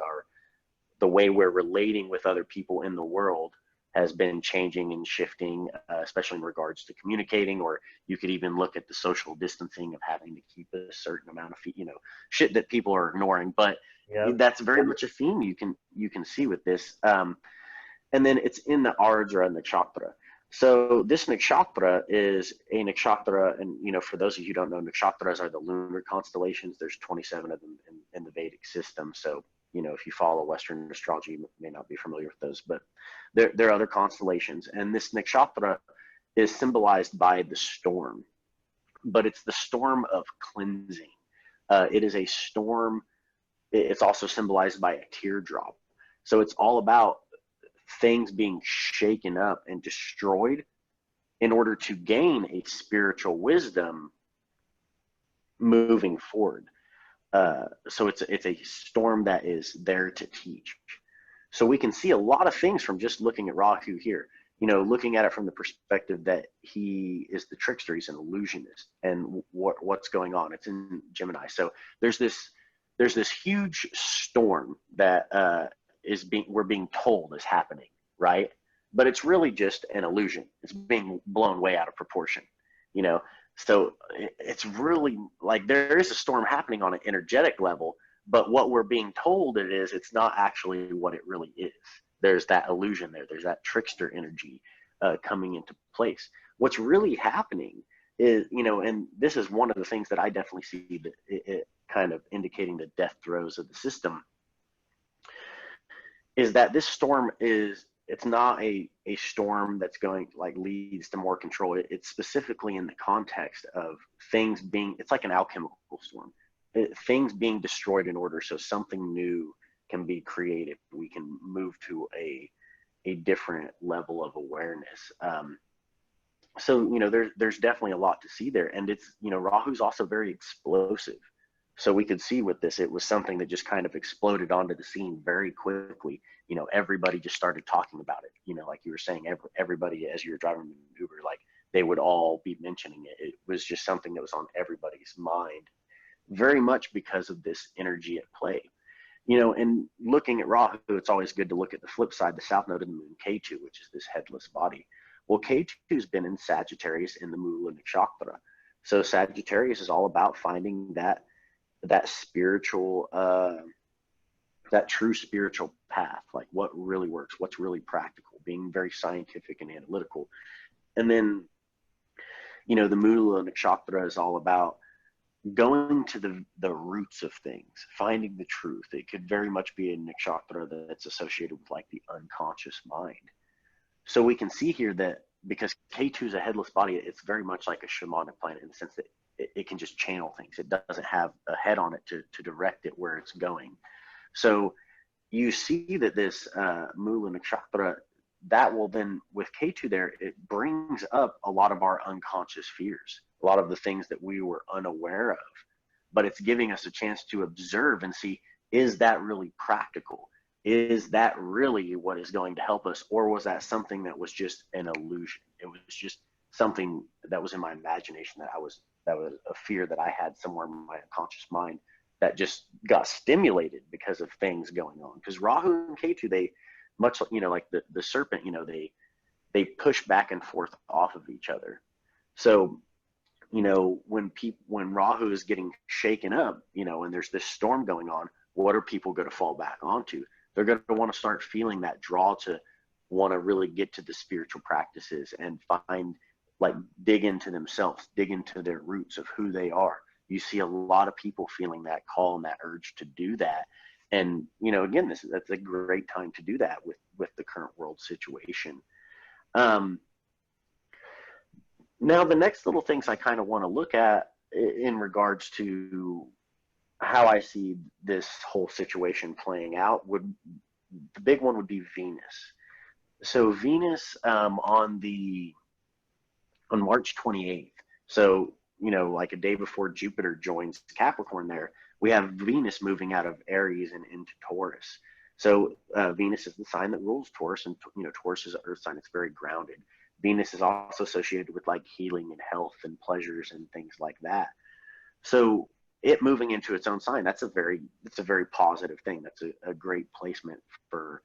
the way we're relating with other people in the world has been changing and shifting, especially in regards to communicating, or you could even look at the social distancing of having to keep a certain amount of feet, shit that people are ignoring. But that's very much a theme you can see with this. And then it's in the Ardra Nakshatra. So this nakshatra is a nakshatra, and for those of you who don't know, nakshatras are the lunar constellations. There's 27 of them in the Vedic system. So if you follow Western astrology, you may not be familiar with those, but there are other constellations. And this nakshatra is symbolized by the storm, but it's the storm of cleansing. It is a storm. It's also symbolized by a teardrop. So it's all about things being shaken up and destroyed in order to gain a spiritual wisdom moving forward. So it's a storm that is there to teach. So we can see a lot of things from just looking at Rahu here, looking at it from the perspective that he is the trickster, he's an illusionist, and what's going on. It's in Gemini. So there's this huge storm that we're being told is happening, right? But it's really just an illusion. It's being blown way out of proportion, So it's really like there is a storm happening on an energetic level, but what we're being told it's not actually what it really is. There's that illusion there. There's that trickster energy coming into place. What's really happening is, and this is one of the things that I definitely see that it kind of indicating the death throes of the system, is that this storm it's not a storm that's going leads to more control. It's specifically in the context of things it's like an alchemical storm. Things being destroyed in order so something new can be created. We can move to a different level of awareness. So, there's definitely a lot to see there. And it's, Rahu's also very explosive. So we could see with this, it was something that just kind of exploded onto the scene very quickly. Everybody just started talking about it. Like you were saying, everybody, as you were driving Uber, they would all be mentioning it. It was just something that was on everybody's mind, very much because of this energy at play. And looking at Rahu, it's always good to look at the flip side, the south node of the moon, K2, which is this headless body. Well, K2's been in Sagittarius in the Mula Nakshatra. So Sagittarius is all about finding that spiritual, that true spiritual path, like what really works, what's really practical, being very scientific and analytical. And then, the Mula Nakshatra is all about going to the roots of things, finding the truth. It could very much be a nakshatra that's associated with like the unconscious mind. So we can see here that because K2 is a headless body, it's very much like a shamanic planet in the sense that it can just channel things. It doesn't have a head on it to direct it where it's going. So you see that this Mula Nakshatra, that will then, with K2 there, it brings up a lot of our unconscious fears, a lot of the things that we were unaware of. But it's giving us a chance to observe and see, is that really practical? Is that really what is going to help us? Or was that something that was just an illusion? It was just something that was in my imagination, that was a fear that I had somewhere in my unconscious mind that just got stimulated because of things going on. Because Rahu and Ketu, they much, like the serpent, they push back and forth off of each other. So, when Rahu is getting shaken up, and there's this storm going on, what are people going to fall back onto? They're going to want to start feeling that draw to want to really get to the spiritual practices and dig into themselves, dig into their roots of who they are. You see a lot of people feeling that call and that urge to do that. And, again, that's a great time to do that with the current world situation. Now, the next little things I kind of want to look at in regards to how I see this whole situation playing out the big one would be Venus. So Venus on March 28th. So, like a day before Jupiter joins Capricorn there, we have Venus moving out of Aries and into Taurus. So Venus is the sign that rules Taurus, and Taurus is an earth sign. It's very grounded. Venus is also associated with like healing and health and pleasures and things like that. So it moving into its own sign, that's a very positive thing. That's a great placement for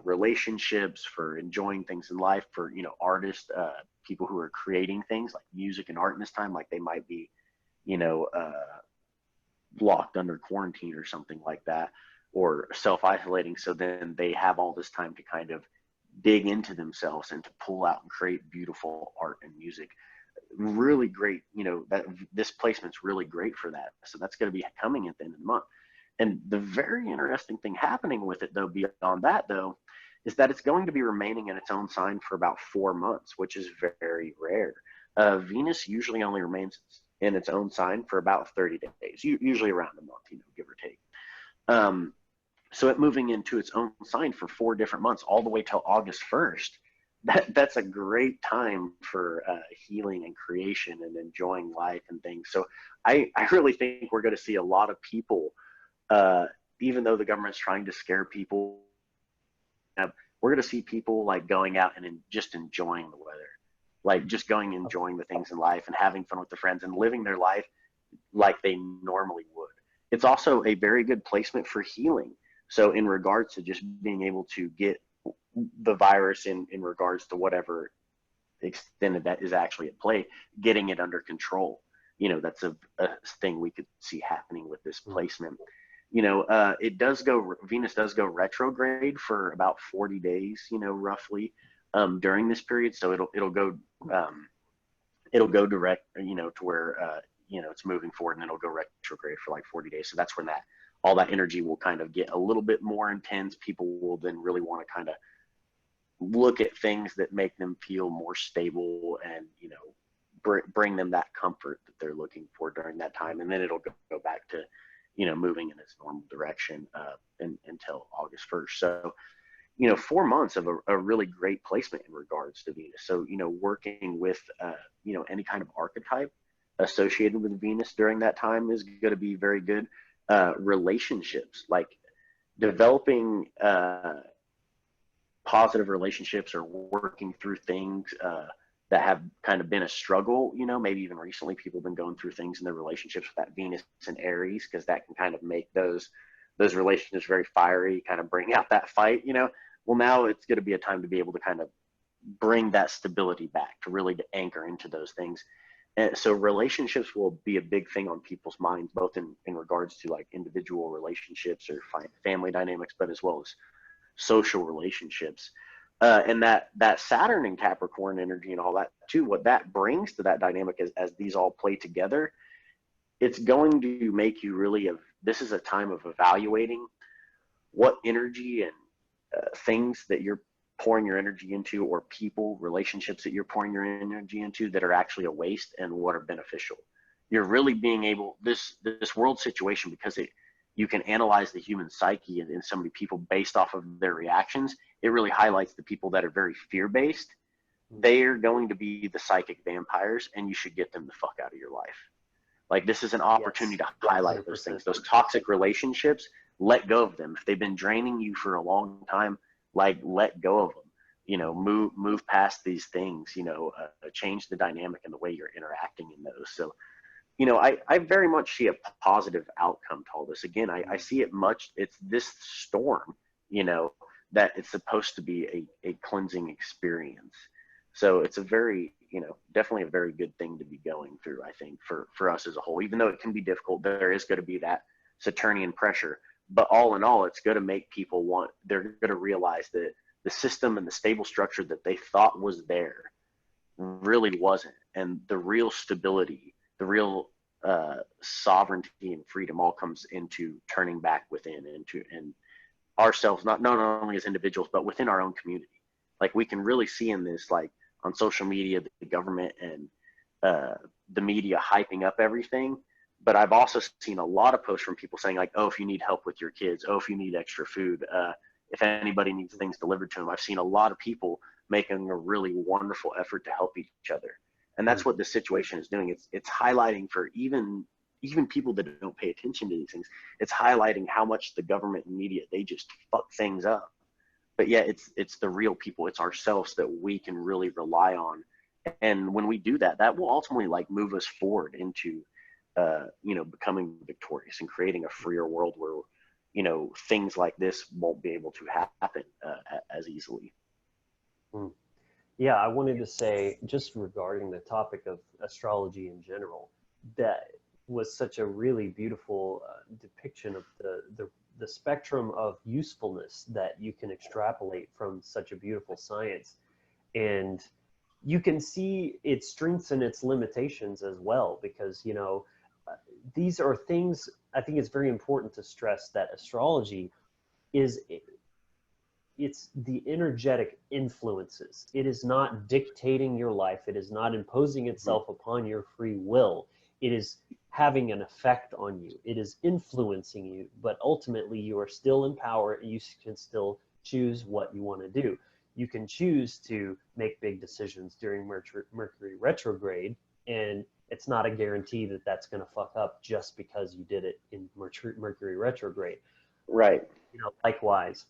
relationships, for enjoying things in life, for artists, people who are creating things like music and art in this time, like they might be locked under quarantine or something like that, or self-isolating. So then they have all this time to kind of dig into themselves and to pull out and create beautiful art and music. Really great, that this placement's really great for that. So that's going to be coming at the end of the month. And the very interesting thing happening with it, though, beyond that, though, is that it's going to be remaining in its own sign for about 4 months, which is very rare. Venus usually only remains in its own sign for about 30 days, usually around a month, give or take. So it moving into its own sign for 4 different months, all the way till August 1st, that's a great time for healing and creation and enjoying life and things. So I really think we're going to see a lot of people, even though the government's trying to scare people, we're going to see people like going out and just enjoying the weather, like just going and enjoying the things in life and having fun with their friends and living their life like they normally would. It's also a very good placement for healing. So in regards to just being able to get the virus in regards to whatever extent that is actually at play, getting it under control. That's a thing we could see happening with this placement. Venus does go retrograde for about 40 days, roughly, during this period. So it'll go direct, to where, it's moving forward, and it'll go retrograde for like 40 days. So that's when all that energy will kind of get a little bit more intense. People will then really want to kind of look at things that make them feel more stable and, bring them that comfort that they're looking for during that time. And then it'll go back to, moving in its normal direction until August 1st. So, 4 months of a really great placement in regards to Venus. So, working with, any kind of archetype associated with Venus during that time is going to be very good. Relationships, like developing positive relationships or working through things that have kind of been a struggle, maybe even recently people have been going through things in their relationships with that Venus and Aries, because that can kind of make those relationships very fiery, kind of bring out that fight, Well, now it's going to be a time to be able to kind of bring that stability back, to really to anchor into those things. And so relationships will be a big thing on people's minds, both in regards to like individual relationships or family dynamics, but as well as social relationships. And that Saturn and Capricorn energy and all that too, what that brings to that dynamic is, as these all play together, it's going to make you really, this is a time of evaluating what energy and things that you're pouring your energy into, or people, relationships that you're pouring your energy into, that are actually a waste, and what are beneficial. You're really being able, this world situation, because you can analyze the human psyche in so many people based off of their reactions. It really highlights the people that are very fear-based. They're going to be the psychic vampires, and you should get them the fuck out of your life. Like, this is an opportunity to highlight 100%. Those things, those toxic relationships. Let go of them. If they've been draining you for a long time, like, let go of them. You know, move past these things. You know, change the dynamic and the way you're interacting in those. So, you know, I very much see a positive outcome to all this. Again, I see it much. It's this storm, you know, that it's supposed to be a cleansing experience. So it's a very, you know, definitely a very good thing to be going through, I think, for us as a whole. Even though it can be difficult, there is going to be that Saturnian pressure. But all in all, it's going to make people they're going to realize that the system and the stable structure that they thought was there really wasn't. And the real stability, the real sovereignty and freedom all comes into turning back within, and ourselves, not only as individuals, but within our own community. Like, we can really see in this, like on social media, the government and the media hyping up everything. But I've also seen a lot of posts from people saying, like, oh, if you need help with your kids, oh, if you need extra food, if anybody needs things delivered to them. I've seen a lot of people making a really wonderful effort to help each other. And that's what this situation is doing. It's highlighting for even people that don't pay attention to these things. It's highlighting how much the government and media, they just fuck things up. But yeah, it's the real people, it's ourselves that we can really rely on. And when we do that, that will ultimately like move us forward into you know, becoming victorious and creating a freer world where, you know, things like this won't be able to happen as easily. Yeah, I wanted to say, just regarding the topic of astrology in general, that was such a really beautiful depiction of the spectrum of usefulness that you can extrapolate from such a beautiful science. And you can see its strengths and its limitations as well, because, you know, these are things. I think it's very important to stress that astrology it's the energetic influences. It is not dictating your life. It is not imposing itself upon your free will. It is having an effect on you. It is influencing you, but ultimately you are still in power, and you can still choose what you want to do. You can choose to make big decisions during Mercury retrograde, and it's not a guarantee that that's going to fuck up just because you did it in Mercury retrograde. Right. You know, likewise,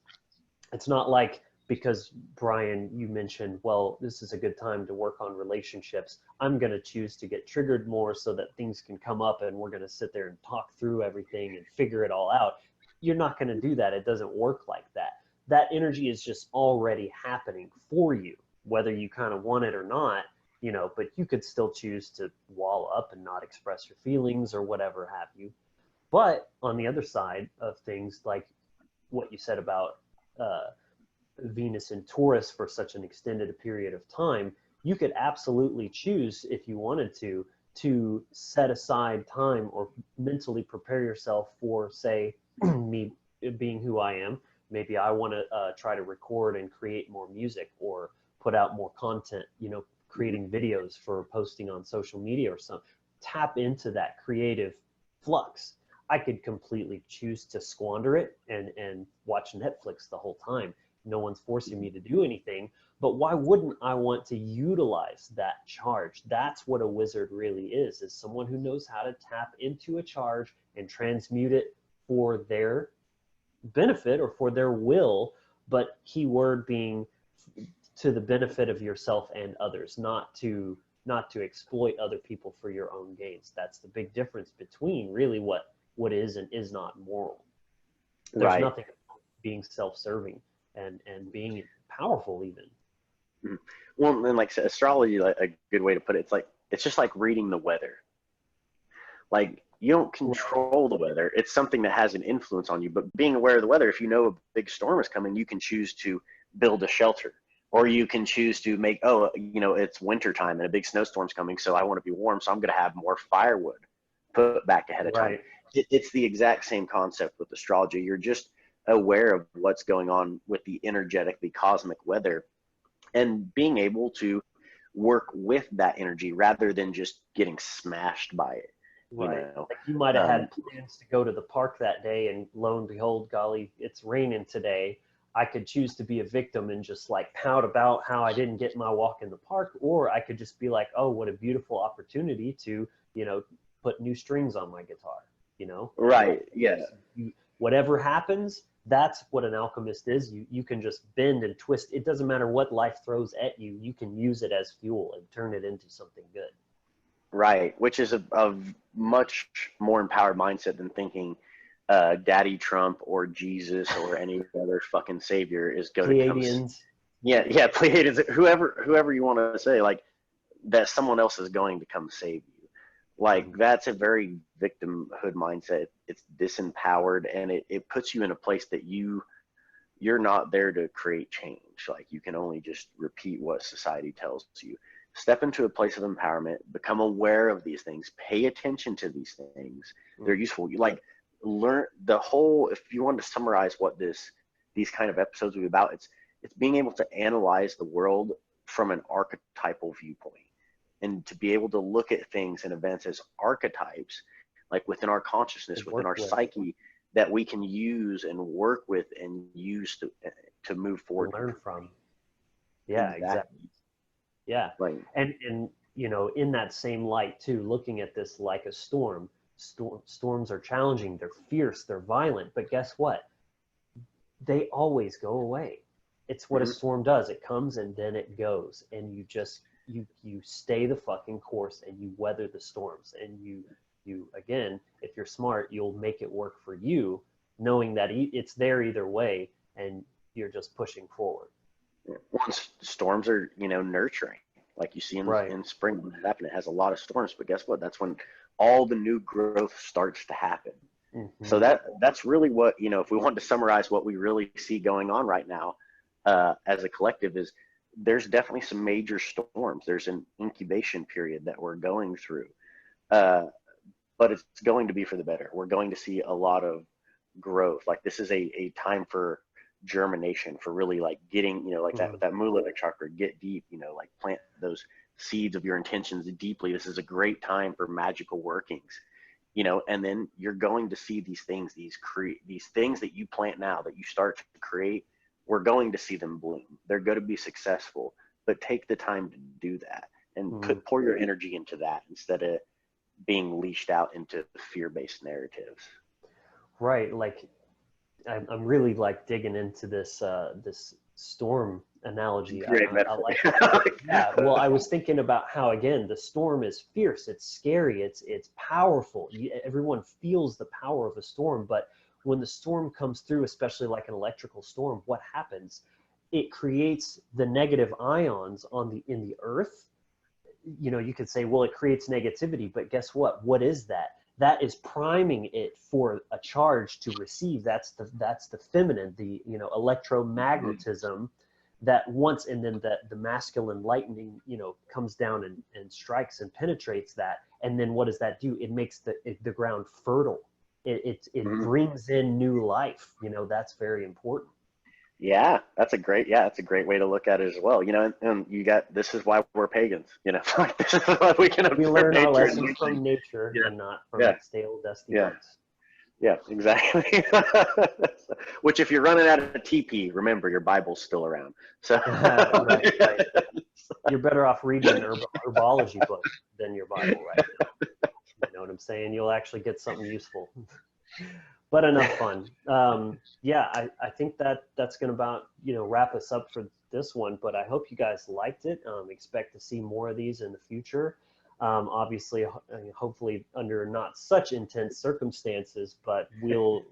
it's not like, because Bryan, you mentioned, well, this is a good time to work on relationships, I'm going to choose to get triggered more so that things can come up and we're going to sit there and talk through everything and figure it all out. You're not going to do that. It doesn't work like that. That energy is just already happening for you, whether you kind of want it or not, you know, but you could still choose to wall up and not express your feelings or whatever have you. But on the other side of things, like what you said about Venus in Taurus for such an extended period of time, you could absolutely choose, if you wanted to set aside time or mentally prepare yourself for, say, me being who I am. Maybe I want to try to record and create more music, or put out more content, you know, creating videos for posting on social media or something. Tap into that creative flux. I could completely choose to squander it and watch Netflix the whole time. No one's forcing me to do anything, but why wouldn't I want to utilize that charge? That's what a wizard really is someone who knows how to tap into a charge and transmute it for their benefit or for their will, but keyword being to the benefit of yourself and others, not to exploit other people for your own gains. That's the big difference between really what is and is not moral. There's nothing being self-serving and being powerful even. Mhm. Well, and like astrology, like a good way to put it, it's just like reading the weather. Like you don't Right. control the weather. It's something that has an influence on you. But being aware of the weather, if you know a big storm is coming, you can choose to build a shelter. Or you can choose to make, oh, it's winter time and a big snowstorm's coming, so I want to be warm, so I'm going to have more firewood put back ahead of time. Right. It's the exact same concept with astrology. You're just aware of what's going on with the energetic, the cosmic weather, and being able to work with that energy rather than just getting smashed by it. You Right. know, Like you might have um, had plans to go to the park that day, and lo and behold, golly, it's raining today. I could choose to be a victim and just like pout about how I didn't get my walk in the park, or I could just be like, oh, what a beautiful opportunity to, put new strings on my guitar, and right? Yeah, whatever happens, that's what an alchemist is. You can just bend and twist. It doesn't matter what life throws at you. You can use it as fuel and turn it into something good. right. Which is a much more empowered mindset than thinking Daddy Trump or Jesus or any other fucking savior is going to come. Pleiadians. Yeah, yeah, Pleiadians, whoever you want to say, like that someone else is going to come save you. Like that's a very victimhood mindset. It's disempowered, and it puts you in a place that you're not there to create change. Like you can only just repeat what society tells you. Step into a place of empowerment, become aware of these things, pay attention to these things. They're useful. You like learn the whole, if you want to summarize what these kind of episodes will be about, it's being able to analyze the world from an archetypal viewpoint and to be able to look at things and events as archetypes, like within our To consciousness, within work our with psyche, that we can use and work with and use to move and forward and learn create. from. Yeah, exactly. Exactly. Yeah. Like, And in that same light too, looking at this like a storm, storms are challenging, they're fierce, they're violent, but guess what? They always go away. It's what a mhm. storm does. It comes and then it goes, and you stay the fucking course and you weather the storms, and you again, if you're smart, you'll make it work for you, knowing that it's there either way, and you're just pushing forward. Once storms are, nurturing, like you see Right. in spring when that happens, it has a lot of storms, but guess what? That's when all the new growth starts to happen. So Hmm. that's really what, if we want to summarize what we really see going on right now as a collective is there's definitely some major storms. There's an incubation period that we're going through, uh, but it's going to be for the better. We're going to see a lot of growth. Like this is a time for germination, for really like getting, like that Hmm. with that Mula chakra, get deep, like plant those seeds of your intentions deeply. This is a great time for magical workings, and then you're going to see these things, these things that you plant now that you start to create, we're going to see them bloom. They're going to be successful, but take the time to do that and Hmm. pour your energy into that instead of being leashed out into fear-based narratives. Right. Like I'm really like digging into this storm analogy. Great I metaphor. like it. Yeah. Well, I was thinking about how again the storm is fierce, it's scary, it's powerful. Everyone feels the power of a storm, but when the storm comes through, especially like an electrical storm, what happens? It creates the negative ions in the earth. You could say, well, it creates negativity, but guess what? What is that? That is priming it for a charge to receive. That's the feminine, the electromagnetism that once, and then the masculine lightning comes down and strikes and penetrates that, and then what does that do? It makes the ground fertile. It Mhm. brings in new life. That's very important. Yeah, that's a great way to look at it as well. And you got, this is why we're pagans. Like this is why we can We observe learn our nature and lessons these things. from nature Yeah, and not from yeah, stale, dusty yeah, books. yeah, exactly. Which, if you're running out of TP, remember your Bible's still around. So Right, right. You're better off reading an herbology book than your Bible right now. You know what I'm saying? You'll actually get something useful. But enough fun. Yeah, I think that's going to about wrap us up for this one. But I hope you guys liked it. Expect to see more of these in the future. Obviously, hopefully under not such intense circumstances, but we'll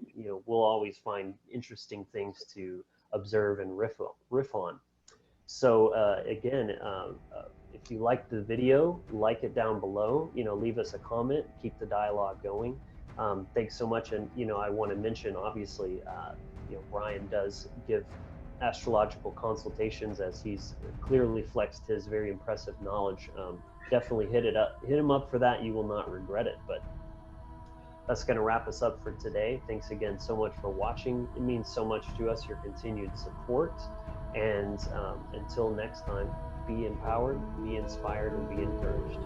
always find interesting things to observe and riff on. So again, if you like the video, like it down below, leave us a comment, keep the dialogue going. Thanks so much. And, I want to mention, obviously, Bryan does give astrological consultations, as he's clearly flexed his very impressive knowledge. Definitely hit him up for that. You will not regret it. But that's going to wrap us up for today. Thanks again so much for watching. It means so much to us, your continued support. And until next time, be empowered, be inspired, and be encouraged.